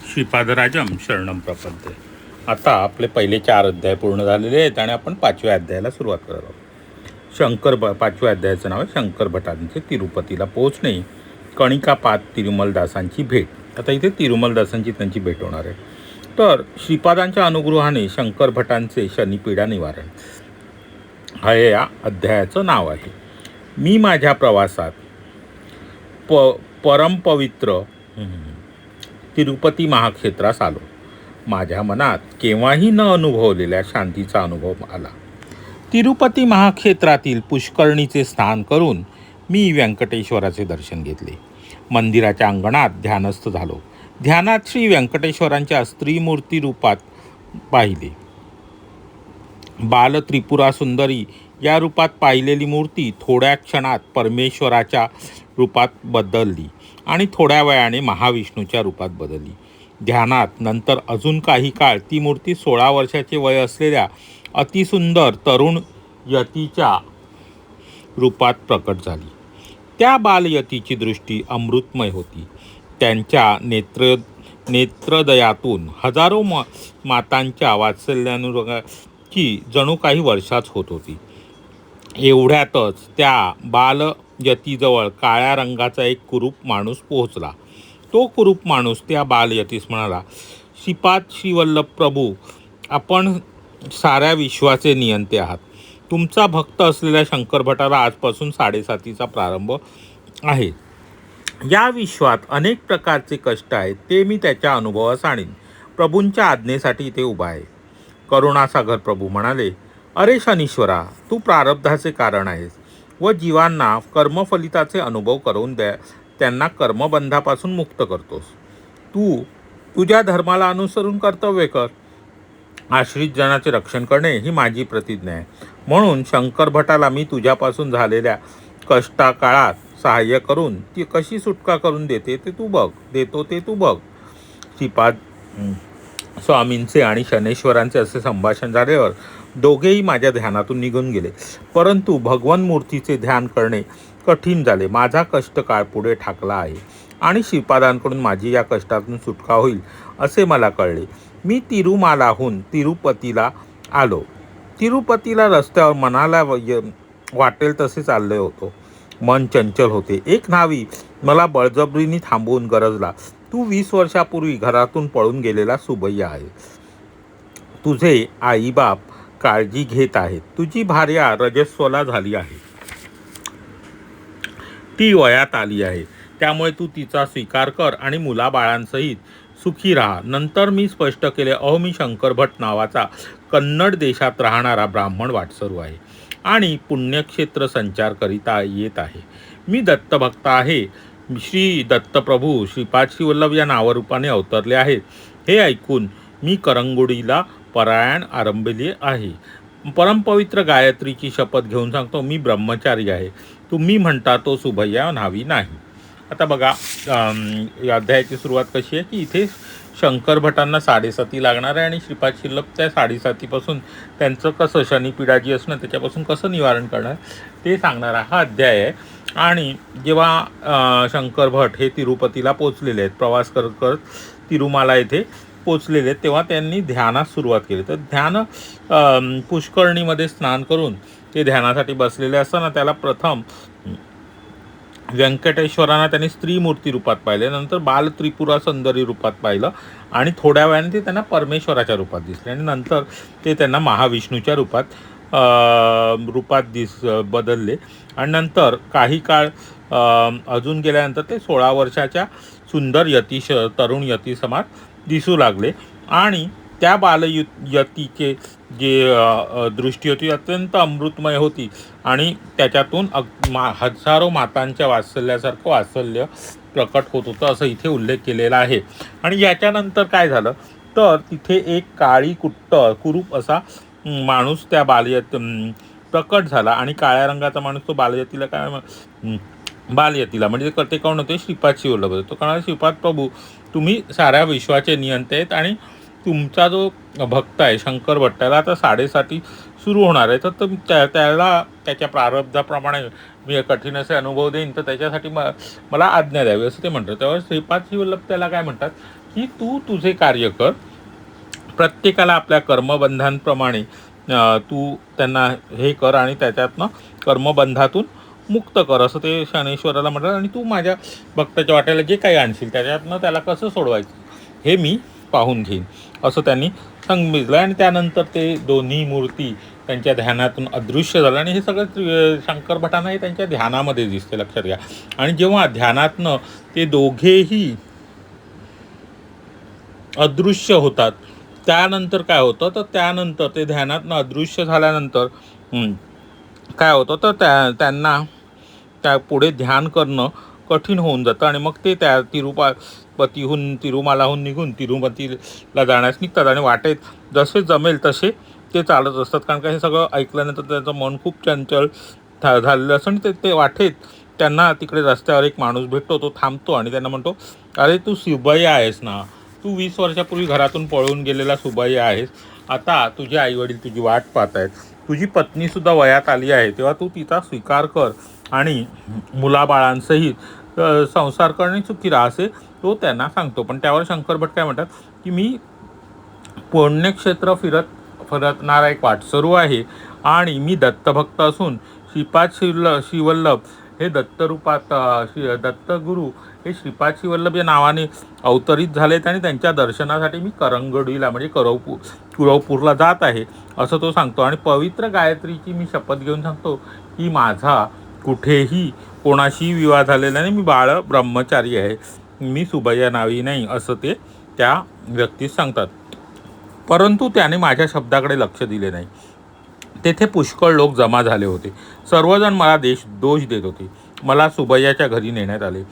श्रीपादराजम शरणम प्रपद्ये. आता आपले पहिले 4 अध्याय पूर्ण झालेले आहेत आणि आपण 5व्या अध्यायाला सुरुवात करत आहोत. 5व्या अध्यायाचं नाव आहे शंकर भटांचे तिरुपतीला पोहोचणे, कणिकापात तिरुमलदासांची भेट. आता इथे तिरुमलदासांची त्यांची भेट होणार आहे. तर श्रीपादांच्या अनुग्रहाने शंकर भटांचे शनिपीडा निवारण हे या अध्यायाचं नाव आहे. मी माझ्या प्रवासात परमपवित्र तिरुपती महाक्षेत्रास आलो. माझ्या मनात केव्हाही न अनुभवलेल्या शांतीचा अनुभव आला. तिरुपती महाक्षेत्रातील पुष्करणीचे स्नान करून मी व्यंकटेश्वराचे दर्शन घेतले. मंदिराच्या अंगणात ध्यानस्थ झालो. ध्यानात श्री व्यंकटेश्वरांच्या स्त्रीमूर्ती रूपात पाहिले. बाल त्रिपुरा सुंदरी या रूपात पाहिलेली मूर्ती थोड्या क्षणात परमेश्वराच्या रूपात बदलली आणि थोड्या वेळाने महाविष्णूच्या रूपात बदलली. ध्यानात नंतर अजून काही काळ ती मूर्ती 16 वर्षाचे वय असलेल्या अतिसुंदर तरुण यतीच्या रूपात प्रकट झाली. त्या बालयतीची दृष्टी अमृतमय होती. त्यांच्या नेत्रदयातून हजारो मातांच्या वात्सल्यानुरागाची जणू काही वर्षाच होत होती. एवढ्यातच त्या बालयतीजवळ काळ्या रंगाचा एक कुरूप माणूस पोहोचला. तो कुरूप माणूस त्या बालयतीस म्हणाला, श्रीपाद श्रीवल्लभ प्रभू, आपण साऱ्या विश्वाचे नियंते आहात. तुमचा भक्त असलेल्या शंकर भटाला आजपासून 7:30चा प्रारंभ आहे. या विश्वात अनेक प्रकारचे कष्ट आहेत, ते मी त्याच्या अनुभवास आणीन. प्रभूंच्या आज्ञेसाठी इथे उभा आहे. करुणासागर प्रभू म्हणाले, अरे शनीश्वरा, तू प्रारब्धाचे कारण आहेस व जीवांना कर्मफलिताचे अनुभव करून त्यांना कर्मबंधापासून मुक्त करतोस. तू तुझ्या धर्माला अनुसरून कर्तव्य कर. आश्रित जनाचे रक्षण करणे ही माझी प्रतिज्ञा आहे. म्हणून शंकर भटाला मी तुझ्यापासून झालेल्या कष्टाकाळात सहाय्य करून ती कशी सुटका करून देतो ते तू बघ. श्रीपाद स्वामींचे आणि शनेश्वरांचे असे संभाषण झाल्यावर दोघेही माझ्या ध्यानातून निघून गेले. परंतु भगवान मूर्तीचे ध्यान करणे कठीण झाले. माझा कष्टकाळ पुढे ठाकला आहे आणि श्रीपादांकडून माझी या कष्टातून सुटका होईल असे मला कळले. मी तिरुमालाहून तिरुपतीला आलो. तिरुपतीला रस्त्यावर मनाला वाटेल तसे चालले होतो. मन चंचल होते. एक न्हावी मला बळजबरीने थांबवून गरजला, तू 20 वर्षापूर्वी घरातून पळून गेलेला सुबैया आहे. तुझे आईबाप काळजी घेत आहेत. तुझी भार्या रजस्वला झाली आहे. ती वयात आली आहे. त्यामुळे तू तिचा स्वीकार कर आणि मुलाबाळांसहित सुखी राहा. नंतर मी स्पष्ट केले, अहो, मी शंकर भट नावाचा कन्नड देशात राहणारा ब्राह्मण वाटसरू आहे आणि पुण्यक्षेत्र संचार करिता येत आहे. मी दत्तभक्त आहे. श्री दत्तप्रभू श्रीपाद श्रीवल्लभ या नावरूपाने अवतरले आहेत. हे ऐकून मी करंगुडीला परायण आरंभले आहे. परमपवित्र गायत्रीची शपथ घेऊन सांगतो, मी ब्रह्मचारी आहे. तुम्ही म्हणता तो सुभय्या न्हावी नाही. आता बघा, या अध्यायाची सुरुवात कशी आहे की इथे शंकर भटांना 7:30 लागणार आहे आणि श्रीपाद श्रीवल्लभ त्या 7:30पासून त्यांचं कसं शनिपीडा जी असणं त्याच्यापासून कसं निवारण करणार ते सांगणारा हा अध्याय आहे. आणि जेव्हा शंकर भट हे तिरुपतीला पोचलेले आहेत, प्रवास करत करत तिरुमाला येथे पोचलेले आहेत, तेव्हा त्यांनी ध्यानास सुरुवात केली. तर पुष्करणीमध्ये स्नान करून ते ध्यानासाठी बसलेले असताना त्याला प्रथम व्यंकटेश्वरांना त्यांनी स्त्रीमूर्ती रूपात पाहिले, नंतर बाल त्रिपुरा सुंदरी रूपात पाहिलं आणि थोड्या वेळाने ते त्यांना परमेश्वराच्या रूपात दिसले आणि नंतर ते त्यांना महाविष्णूच्या रूपात बदलले. आणि नंतर काही काळ अजून गेल्यानंतर ते 16 वर्षाच्या सुंदर तरुण यती समाज दिसू लागले आणि त्या बालयतीचे जे दृष्टी होती अत्यंत अमृतमय होती आणि त्याच्यातून हजारो मातांच्या वात्सल्यासारखं वात्सल्य प्रकट होत होतं असं इथे उल्लेख केलेला आहे. आणि याच्यानंतर काय झालं तर तिथे एक काळी कुरूप असा माणूस त्या प्रकट झाला आणि काळ्या रंगाचा माणूस तो बालयतीला म्हणजे ते कोण होते, श्रीपाद श्रीवल्लभ होते. तो म्हणाला, श्रीपाद प्रभू, तुम्ही साऱ्या विश्वाचे नियंते आहेत आणि तुमचा जो भक्त आहे शंकर भट त्याला आता 7:30 सुरू होणार आहे. तर त्याला त्याच्या प्रारब्धाप्रमाणे मी कठीण असे अनुभव देईन, तर त्याच्यासाठी मला आज्ञा द्यावी असं ते म्हणतात. तेव्हा श्रीपाद श्रीवल्लभ त्याला काय म्हणतात, की तू तुझे कार्य कर, प्रत्येकाला आपल्या कर्मबंधांप्रमाणे तू त्यांना हे कर आणि त्याच्यातनं कर्मबंधातून मुक्त कर असं ते शनैश्वराला म्हणतात. आणि तू माझ्या भक्ताच्या वाट्याला जे काही आणशील त्याच्यातनं त्याला कसं सोडवायचं हे मी पाहून घेईन असं त्यांनी सांगितलं. आणि त्यानंतर ते दोन्ही मूर्ती त्यांच्या ध्यानातून अदृश्य झालं. आणि हे सगळं शंकर भटांना हे त्यांच्या ध्यानामध्ये दिसते, लक्षात घ्या. आणि जेव्हा ध्यानातनं ते दोघेही अदृश्य होतात, त्यानंतर काय होतं, तर त्यानंतर ते ध्यानातनं अदृश्य झाल्यानंतर काय होतं, तर त्यांना त्या पुढे ध्यान करणं कठीण होऊन जातं. आणि मग ते त्या तिरुमालाहून निघून तिरुपतीला जाण्यास निघतात. आणि वाटेत जसे जमेल तसे ते चालत असतात, कारण का हे सगळं ऐकल्यानंतर त्यांचं मन खूप चंचल झालेलं असतं. आणि ते वाटेत त्यांना तिकडे रस्त्यावर एक माणूस भेटतो, तो थांबतो आणि त्यांना म्हणतो, अरे तू सुबैया आहेस ना, तू 20 वर्षापूर्वी घरातून पळून गेलेला सुबैया आहेस. आता तुझे आईवडील तुझी वाट पाहत आहेत, तुझी पत्नीसुद्धा वयात आली आहे, तेव्हा तू तिचा स्वीकार कर आणि मुलाबाळांसहित संसार करणे सुखी राहा असे तो त्यांना सांगतो. पण त्यावर शंकर भट काय म्हणतात, की मी पुण्यक्षेत्र फिरतणारा एक वाटसरू आहे आणि मी दत्तभक्त असून श्रीपाद श्रीवल्लभ हे दत्तरूपात दत्तगुरू हे श्रीपाद श्रीवल्लभ या नावाने अवतरित झालेत आणि त्यांच्या दर्शनासाठी मी करंगडीला म्हणजे कुरवपूरला जात आहे असं तो सांगतो. आणि पवित्र गायत्रीची मी शपथ घेऊन सांगतो की माझा कुठेही कोणाशी विवाह झालेला नाही, मी बाळ ब्रह्मचारी आहे, मी सुबैया नावी नाही असं ते त्या व्यक्तीस सांगतात. परंतु त्याने माझ्या शब्दाकडे लक्ष दिले नाही. तेथे पुष्कळ लोक जमा झाले होते. सर्वजण मला दोष देत होते. मला सुबैयाच्या घरी नेण्यात आले.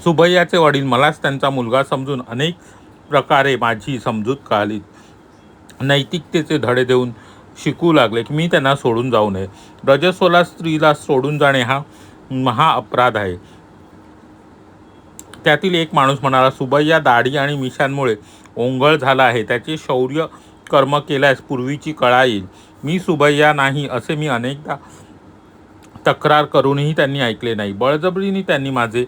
सुबैयाचे वडील मलाच त्यांचा मुलगा समजून अनेक प्रकारे माझी समजूत काढली. नैतिकतेचे धडे देऊन शिकू लागले की मी त्यांना सोडून जाऊ नये. रजस्वला स्त्रीला सोडून जाणे हा महा अपराध आहे. त्यातील एक माणूस म्हणाला, सुबैया दाढी आणि मिशांमुळे ओंगळ झाला आहे, त्याचे शौर्य कर्म केल्यास पूर्वीची कळा येईल. मी सुबैया नाही असे मी अनेकदा तक्रार करूनही त्यांनी ऐकले नाही. बळजबरीने त्यांनी माझे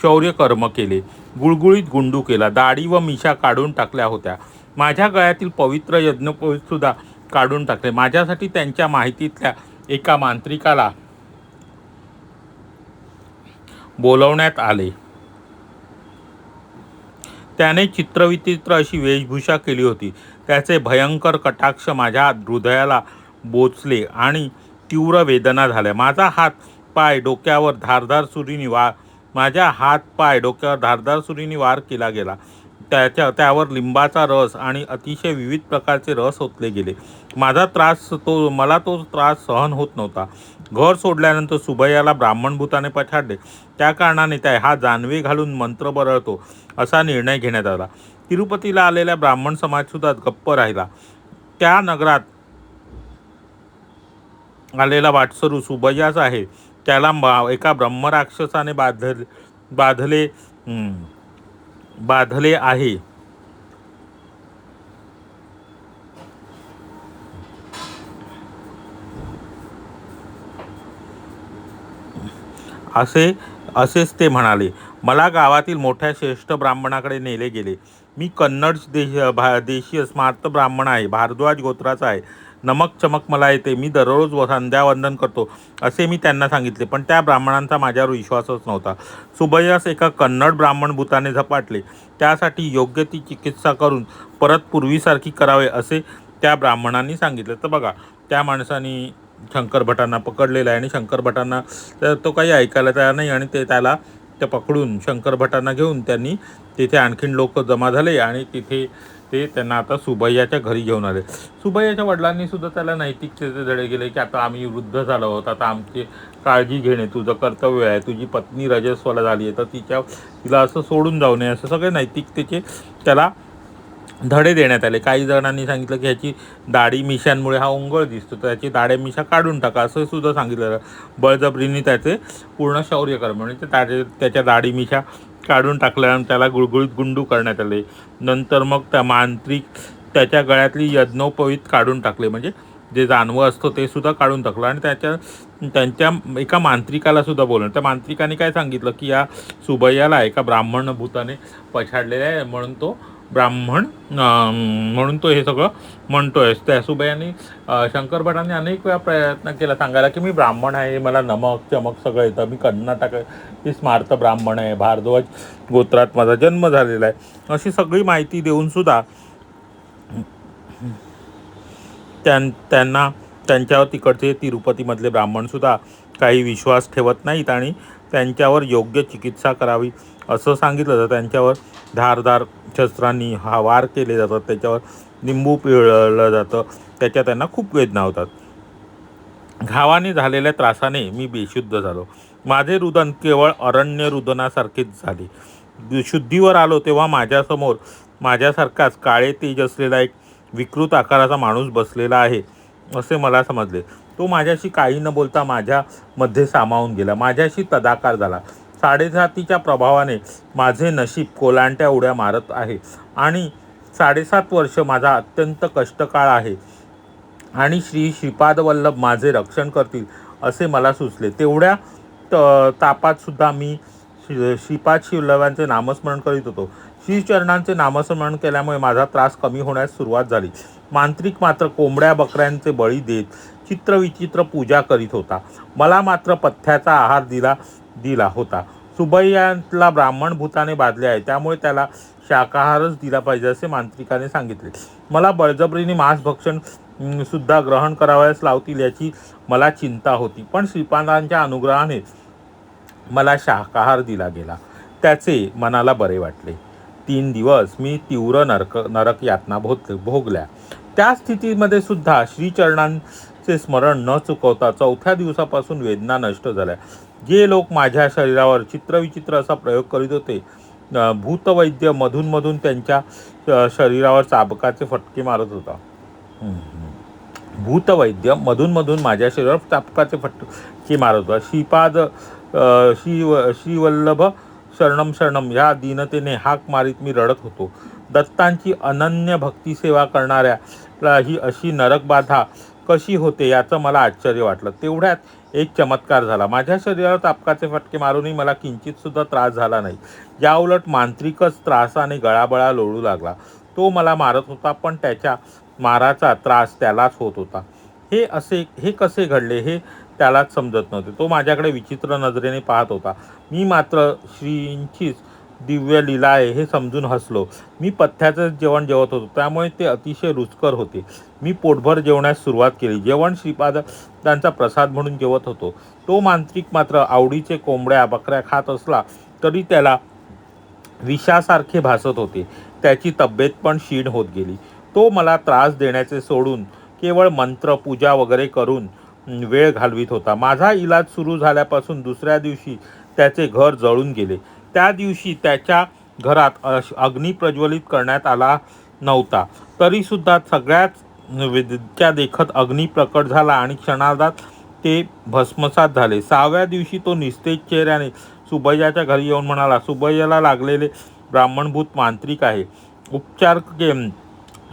शौर्य कर्म केले. गुळगुळीत गुंडू केला. दाढी व मिशा काढून टाकल्या होत्या. माझ्या गळ्यातील पवित्र यज्ञोपवीतसुद्धा काढून टाकले. माझ्यासाठी त्यांच्या माहितीतल्या एका मांत्रिकाला बोलवण्यात आले. त्याने चित्रविचित्र अशी वेशभूषा केली होती. त्याचे भयंकर कटाक्ष माझ्या हृदयाला बोचले आणि तीव्र वेदना झाल्या. माझा हात पाय डोक्यावर धारदार सुरीने वार केला गेला. त्यावर लिंबाचा रस आणि अतिशय विविध प्रकारचे रस ओतले गेले. मला तो त्रास सहन होत नव्हता. घर सोडल्यानंतर सुबैयाला ब्राह्मणभूताने पछाडले. त्या कारणाने हा जानवे घालून मंत्र बरळतो असा निर्णय घेण्यात आला. तिरुपतीला आलेला ब्राह्मण समाजसुद्धा गप्प राहिला. त्या नगरात आलेला वाटसरू सुबैयाच आहे. त्याला एका ब्रह्मराक्षसाने बाधले आहे असेच ते म्हणाले. मला गावातील मोठ्या श्रेष्ठ ब्राह्मणाकडे नेले गेले. मी कन्नड देशीय स्मार्त ब्राह्मण आहे, भारद्वाज गोत्राचा आहे. नमक चमक मला येते, मी दररोज संध्यावंदन करतो असे मी त्यांना सांगितले. पण त्या ब्राह्मणांचा माझ्यावर विश्वासच नव्हता. सुबैयास एका कन्नड ब्राह्मण भूताने झपाटले. त्यासाठी योग्य ती चिकित्सा करून परत पूर्वीसारखी करावे असे त्या ब्राह्मणांनी सांगितले. तर बघा, त्या माणसाने शंकर भटांना पकडलेला आहे आणि शंकर भटांना तो काही ऐकायला तयार नाही. आणि त्याला पकडून शंकर भटांना घेऊन त्यांनी तिथे आणखीन लोक जमा झाले आणि तिथे ते त्यांना आता सुबैयाच्या घरी घेऊन आले. सुबैयाच्या वडिलांनी सुद्धा त्याला नैतिकतेचे धडे गेले की आता आम्ही वृद्ध झालो आहोत, आता आमची काळजी घेणे तुझं कर्तव्य आहे. तुझी पत्नी रजस्वला झाली आहे तर तिला असं सोडून जाऊ नये, असं सगळे नैतिकतेचे त्याला धडे देण्यात आले. काही जणांनी सांगितलं की ह्याची दाढी मिशांमुळे हा ओंगळ दिसतो, तर त्याची दाढ्या मिशा काढून टाका असं सुद्धा सांगितलं. बळजबरीने त्याचे पूर्ण शौर्य कर्म म्हणजे त्याच्या दाढी मिशा काढून टाकल्यानंतर त्याला गुळगुळीत गुंडू करण्यात आले. नंतर मग त्या मांत्रिक त्याच्या गळ्यातली यज्ञोपवीत काढून टाकले, म्हणजे जे जानवं असतं ते सुद्धा काढून टाकलं आणि त्यांच्या एका मांत्रिकाला सुद्धा बोलवलं. त्या मांत्रिकाने काय सांगितलं की या सुबैयाला एका ब्राह्मण भूताने पछाडलेला आहे, म्हणून तो ब्राह्मण म्हणून तो हे सगळं म्हणतोय. त्या सुबैयाने शंकरभटांनी अनेक वेळा प्रयत्न केला सांगायला की मी ब्राह्मण आहे, मला नमक चमक सगळं येतं, मी कर्नाटक स्मार्त ब्राह्मण आहे, भारद्वाज गोत्रात माझा जन्म झालेला आहे, अशी सगळी माहिती देऊन सुद्धा त्यांना त्यांच्यावर तिकडचे तिरुपतीमधले ब्राह्मणसुद्धा काही विश्वास ठेवत नाहीत आणि त्यांच्यावर योग्य चिकित्सा करावी असं सांगितलं जातं. त्यांच्यावर धारदार शस्त्रांनी वार केले जातात, त्याच्यावर लिंबू पिळलं जातं, त्याच्या त्यांना खूप वेदना होतात. घावाने झालेल्या त्रासाने मी बेशुद्ध झालो. माझे रुदन केवळ अरण्य रुदनासारखेच झाले. शुद्धीवर आलो तेव्हा माझ्यासमोर माझ्यासारखाच काळे तेज असलेला एक विकृत आकाराचा माणूस बसलेला आहे असे मला समजले. तो माझ्याशी काही न बोलता माझ्यामध्ये सामावून गेला, माझ्याशी तदाकार झाला. साडेसातीच्या प्रभावाने माझे नशीब कोलांट्या उड्या मारत आहे आणि 7.5 वर्ष माझा अत्यंत कष्टकाळ आहे आणि श्रीपादवल्लभ माझे रक्षण करतील असे मला सुचले. तेवढ्या तापात सुद्धा मी श्रीपाद शिवल्लभांचे नामस्मरण करीत होतो. श्रीचरणांचे नामस्मरण केल्यामुळे माझा त्रास कमी होण्यास सुरुवात झाली. मांत्रिक मात्र कोंबड्या बकऱ्यांचे बळी देत चित्रविचित्र पूजा करीत होता. मला मात्र पथ्याचा आहार दिला होता. सुबैयाला ब्राह्मण भूताने बाधले आहे, त्यामुळे त्याला शाकाहारच दिला पाहिजे असे मांत्रिकाने सांगितले. मला बळजबरीने मांसभक्षण सुद्धा ग्रहण करावयास लावतील याची मला चिंता होती, पण श्रीपादांच्या अनुग्रहाने मला शाकाहार दिला गेला. त्याचे मनाला बरे वाटले. 3 दिवस मी तीव्र नरक यातना भोगल्या. त्या स्थितीमध्ये सुद्धा श्रीचरणांचे स्मरण न चुकवता 4थ्या दिवसापासून वेदना नष्ट झाल्या. जे लोक माझ्या शरीरावर चित्रविचित्र असा प्रयोग करीत होते, भूतवैद्य मधून त्यांच्या शरीरावर चाबकाचे फटके मारत होता. भूतवैद्य मधून माझ्या शरीरावर चाबकाचे फटके मारत होता. श्रीवल्लभ शरणम शरणम या दीनतेने हाक मारीत मी रडत होतो. दत्तांची अनन्य भक्ती सेवा करणाऱ्याला ही अशी नरकबाधा कशी होते याचं मला आश्चर्य वाटलं. तेवढ्यात एक चमत्कार झाला. माझ्या शरीरावर तापकाचे फटके मारूनही मला किंचित सुद्धा त्रास झाला नाही. याउलट मांत्रिकच त्रासाने गळाबळा लोळू लागला. तो मला मारत होता, पण त्याच्या माराचा त्रास त्यालाच होत होता. हे कसे घडले हे त्यालाच समजत नव्हते. तो माझ्याकडे विचित्र नजरेने पाहत होता. मी मात्र श्रींचीच दिव्य लीला आहे हे समजून हसलो. मी पथ्याचं जेवण जेवत होतो, त्यामुळे ते अतिशय रुचकर होते. मी पोटभर जेवण्यास सुरुवात केली. जेवण श्रीपादांचा प्रसाद म्हणून जेवत होतो. तो मांत्रिक मात्र आवडीचे कोंबड्या बकऱ्या खात असला तरी त्याला विषासारखे भासत होते. त्याची तब्येत पण क्षीण होत गेली. तो मला त्रास देण्याचे सोडून केवळ मंत्र पूजा वगैरे करून वेळ घालवित होता. माझा इलाज सुरू झाल्यापासून दुसऱ्या दिवशी त्याचे घर जळून गेले. त्या दिवशी त्याच्या घरात अग्नी प्रज्वलित करण्यात आला नव्हता, तरीसुद्धा सगळ्याच देखत अग्नी प्रकट झाला आणि क्षणार्धात ते भस्मसात झाले. 6व्या दिवशी तो निस्तेज चेहऱ्याने सुबैयाच्या घरी येऊन म्हणाला, सुबैयाला लागलेले ब्राह्मणभूत मांत्रिक आहे. उपचार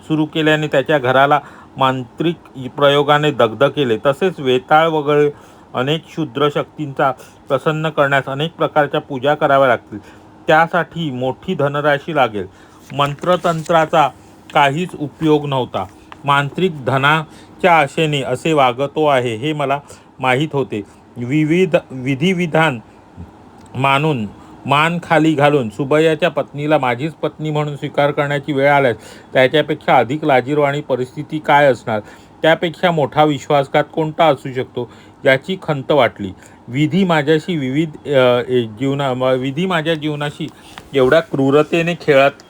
सुरू केल्याने त्याच्या घराला मांत्रिक प्रयोगाने दग्ध केले. तसेच वेताळ वगैरे अनेक क्षुद्र शक्तींचा प्रसन्न करण्यास अनेक प्रकारच्या पूजा कराव्या लागतील. त्यासाठी मोठी धनराशी लागेल. मंत्रतंत्राचा काहीच उपयोग नव्हता. मांत्रिक धनाच्या आशेने असे वागतो आहे हे मला माहीत होते. विधिविधान मानून मान खाली घालून सुबैयाच्या पत्नीला माझीच पत्नी म्हणून स्वीकार करण्याची वेळ आल्यास त्याच्यापेक्षा अधिक लाजिरवाणी परिस्थिती काय असणार. त्यापेक्षा मोठा विश्वासघात कोणता असू शकतो याची खंत वाटली. विधी माझ्या जीवनाशी एवढ्या क्रूरतेने खेळत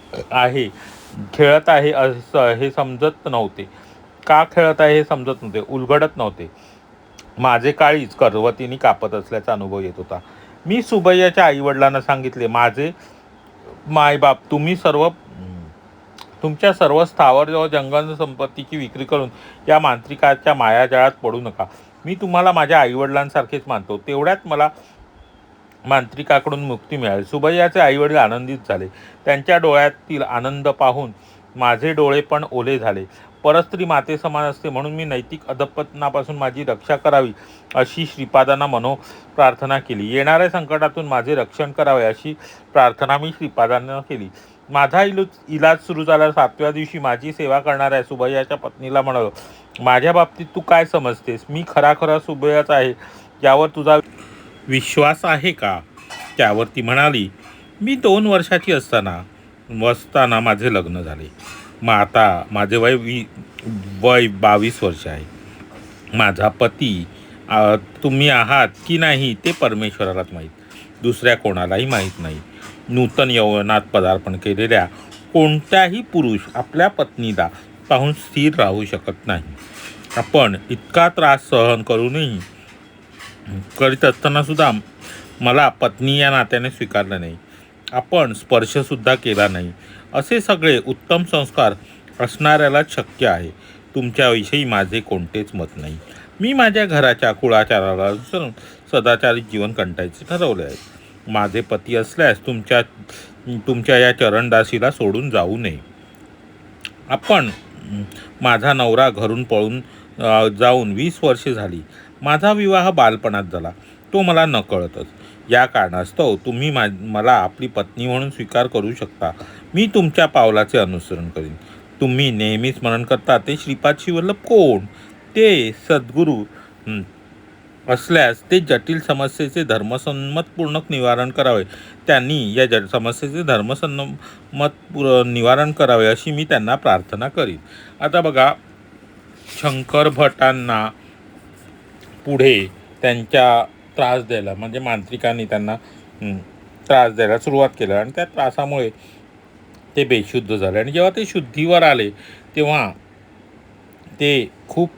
आहे असं हे समजत नव्हते. का खेळत आहे हे समजत नव्हते, उलगडत नव्हते. माझे काळीच करवतीने कापत असल्याचा अनुभव येत होता. मी सुबैयाच्या आईवडिलांना सांगितले, माझे मायबाप तुमच्या सर्व स्थावर व जंगल संपत्तीची विक्री करून या मांत्रिकाच्या मायाजाळात पडू नका. मी तुम्हाला माझ्या आईवडिलांसारखेच मानतो. तेवढ्यात मला मांत्रिकाकडून मुक्ती मिळाली. सुबैयाचे आईवडील आनंदित झाले. त्यांच्या डोळ्यातील आनंद पाहून माझे डोळे पण ओले झाले. परस्त्री माते समान असते, म्हणून मी नैतिक अधपतनापासून माझी रक्षा करावी अशी श्रीपादांना प्रार्थना केली. येणाऱ्या संकटातून माझे रक्षण करावे अशी प्रार्थना मी श्रीपादांना केली. माझा इलाज सुरू झाला. 7व्या दिवशी माझी सेवा करणाऱ्या सुबैयाच्या पत्नीला म्हणालो, माझ्या बाबतीत तू काय समजतेस? मी खरा सुबैयाच आहे, यावर तुझा विश्वास आहे का? त्यावर ती म्हणाली, मी 2 वर्षाची असताना माझे लग्न झाले. मग आता माझे वय 22 वर्ष आहे. माझा पती तुम्ही आहात की नाही ते परमेश्वरालाच माहीत, दुसऱ्या कोणालाही माहीत नाही. नूतन यौवनात पदार्पण केलेल्या कोणत्याही पुरुष आपल्या पत्नीला पाहून स्थिर राहू शकत नाही. आपण इतका त्रास सहन करीत असताना सुद्धा मला पत्नी या नात्याने स्वीकारलं नाही. आपण स्पर्शसुद्धा केला नाही. असे सगळे उत्तम संस्कार असणाऱ्यालाच शक्य आहे. तुमच्याविषयी माझे कोणतेच मत नाही. मी माझ्या घराच्या कुळाचाराला अनुसरून सदाचारी जीवन कंटायचे ठरवले आहे. माझे पती असल्यास तुमच्या या चरणदासीला सोडून जाऊ नये. माझा नवरा घरून पळून जाऊन 20 वर्षे झाली. माझा विवाह बालपणात झाला, तो मला नकळतच. या कारणास्तव तुम्ही मला आपली पत्नी म्हणून स्वीकार करू शकता. मी तुमच्या पावलाचे अनुसरण करीन. तुम्ही नेहमी स्मरण करता ते श्रीपाद श्रीवल्लभ कोण? ते सद्गुरू असल्यास ते जटिल समस्येचे धर्मसंमतपूर्ण निवारण करावे. त्यांनी या समस्येचे धर्मसंमत निवारण करावे अशी मी त्यांना प्रार्थना करीन. आता बघा, शंकर भटांना पुढे त्यांच्या त्रास द्यायला, म्हणजे मांत्रिकांनी त्यांना त्रास द्यायला सुरुवात केली आणि त्या त्रासामुळे ते बेशुद्ध झाले. आणि जेव्हा ते शुद्धीवर आले तेव्हा ते खूप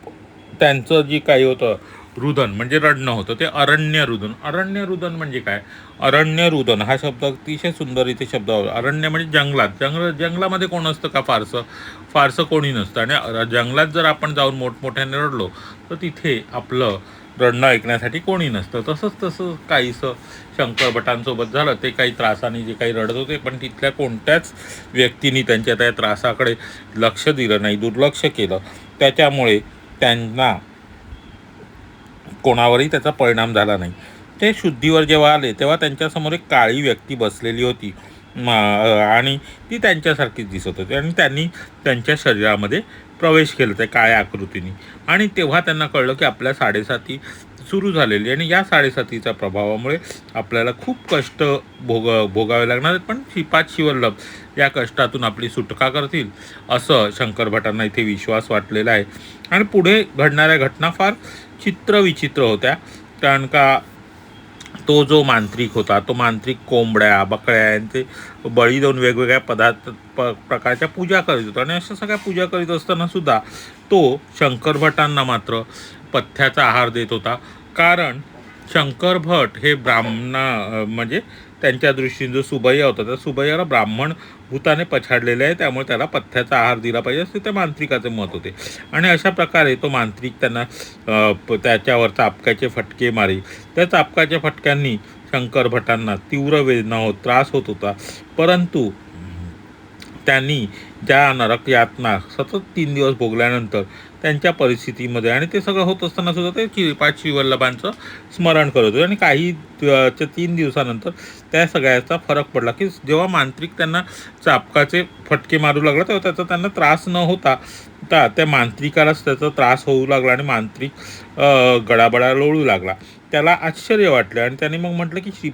त्यांचं जे काही होतं रुदन म्हणजे रडणं होतं ते अरण्य रुदन म्हणजे काय? अरण्य रुदन हा शब्द अतिशय सुंदर इथे शब्द. अरण्य म्हणजे जंगलामध्ये कोण असतं का? फारसं कोणी नसतं. आणि जंगलात जर आपण जाऊन मोठमोठ्याने रडलो तर तिथे आपलं रडणं ऐकण्यासाठी कोणी नसतं. तसं काहीसं शंकर भटांसोबत झालं. ते काही त्रासाने जे काही रडत होते, पण तिथल्या कोणत्याच व्यक्तींनी त्यांच्या त्या त्रासाकडे लक्ष दिलं नाही, दुर्लक्ष केलं. त्याच्यामुळे त्यांना कोणावरही त्याचा परिणाम झाला नाही. ते शुद्धीवर जेव्हा आले तेव्हा त्यांच्यासमोर एक काळी व्यक्ती बसलेली होती आणि ती त्यांच्यासारखीच दिसत होती. आणि त्यांनी त्यांच्या शरीरामध्ये प्रवेश केला त्या काळ्या आकृतीने. आणि तेव्हा त्यांना कळलं की आपल्या साडेसाती सुरू झालेली आणि या साडेसातीच्या प्रभावामुळे आपल्याला खूप कष्ट भोगावे लागणार आहेत, पण श्रीपाद श्रीवल्लभ या कष्टातून आपली सुटका करतील असं शंकर भटांना इथे विश्वास वाटलेला आहे. आणि पुढे घडणाऱ्या घटना फार चित्रविचित्र होत्या. कारण का तो जो मांत्रिक होता, तो मांत्रिक कोंबड्या बकड्या यांचे बळी देऊन वेगवेगळ्या प्रकारच्या पूजा करीत होता. आणि अशा सगळ्या पूजा करीत असताना सुद्धा तो शंकर भटांना मात्र पथ्याचा आहार देत होता. कारण शंकर भट हे म्हणजे त्यांच्या दृष्टीने जो सुबैया होता त्या सुबैयाला ब्राह्मण भूताने पछाडलेले आहे, त्यामुळे त्याला पथ्याचा आहार दिला पाहिजे असे त्या मांत्रिकाचे मत होते. आणि अशा प्रकारे तो मांत्रिक त्यांना त्याच्यावर चापकाचे फटके मारी. त्या चापकाच्या फटक्यांनी शंकर भटांना तीव्र वेदना त्रास होत होता. परंतु त्यांनी ज्या नरक यातना सतत 3 दिवस भोगल्यानंतर त्यांच्या परिस्थितीमध्ये आणि ते सगळं होत असताना सुद्धा ते श्रीपाद श्रीवल्लभांचं स्मरण करत होते. आणि काही 3 दिवसानंतर त्या सगळ्याचा फरक पडला की जेव्हा मांत्रिक त्यांना चापकाचे फटके मारू लागला तेव्हा त्याचा त्यांना त्रास न होता त्या मांत्रिकालाच त्याचा त्रास होऊ लागला आणि मांत्रिक गडाबडा लोळू लागला. त्याला आश्चर्य वाटलं आणि त्याने मग म्हटलं की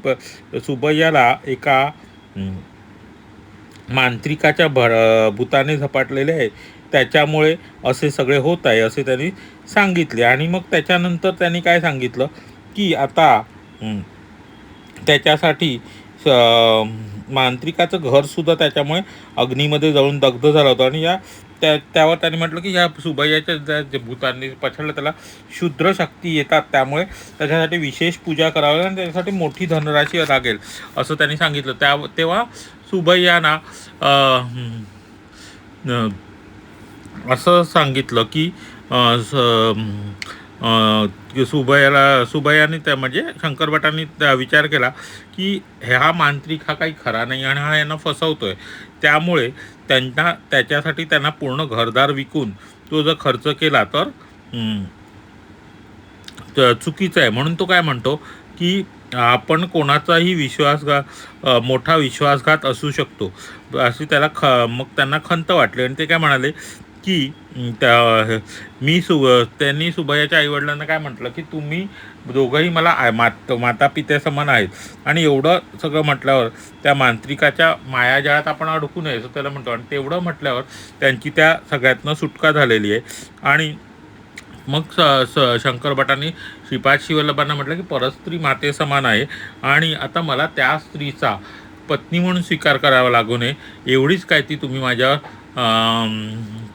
सुबैयाला एका मांत्रिकाच्या भूताने झपाटलेले आहे, त्याच्यामुळे असे सगळे होत आहे असे त्यांनी सांगितले. आणि मग त्याच्यानंतर त्यांनी काय सांगितलं की आता त्याच्यासाठी मांत्रिकाचं घरसुद्धा त्याच्यामुळे अग्नीमध्ये जळून दग्ध झालं होतं. आणि त्यावर त्यांनी म्हटलं की ह्या सुबैयाच्या ज्या भूतांनी पछाडलं त्याला क्षुद्र शक्ती येतात, त्यामुळे त्याच्यासाठी विशेष पूजा करावी आणि त्याच्यासाठी मोठी धनराशी लागेल असं त्यांनी सांगितलं. तेव्हा सुबैयाना असं सांगितलं की सुबैयाने त्या म्हणजे शंकरभटांनी विचार केला की हा मांत्रिक हा काही खरा नाही आणि हा यांना फसवतोय. त्यामुळे त्याच्यासाठी त्यांना पूर्ण घरदार विकून तो जर खर्च केला तर चुकीचं आहे. म्हणून तो काय म्हणतो की आपण कोणाचाही मोठा विश्वासघात असू शकतो अशी मग त्यांना खंत वाटली आणि ते काय म्हणाले की त्यांनी सुबैयाच्या आईवडिलांना काय म्हटलं की तुम्ही दोघंही मला माता पित्या समान आहेत आणि एवढं सगळं म्हटल्यावर त्या मांत्रिकाच्या मायाजाळात आपण अडकू नये असं त्याला म्हणतो. आणि तेवढं म्हटल्यावर त्यांची त्या सगळ्यातनं सुटका झालेली आहे. आणि मग शंकर भटांनी श्रीपाद शिवल्लभांना म्हटलं की परस्त्री माते समान आहे आणि आता मला त्या स्त्रीचा पत्नी म्हणून स्वीकार करावा लागू नये, एवढीच काय ती तुम्ही माझ्यावर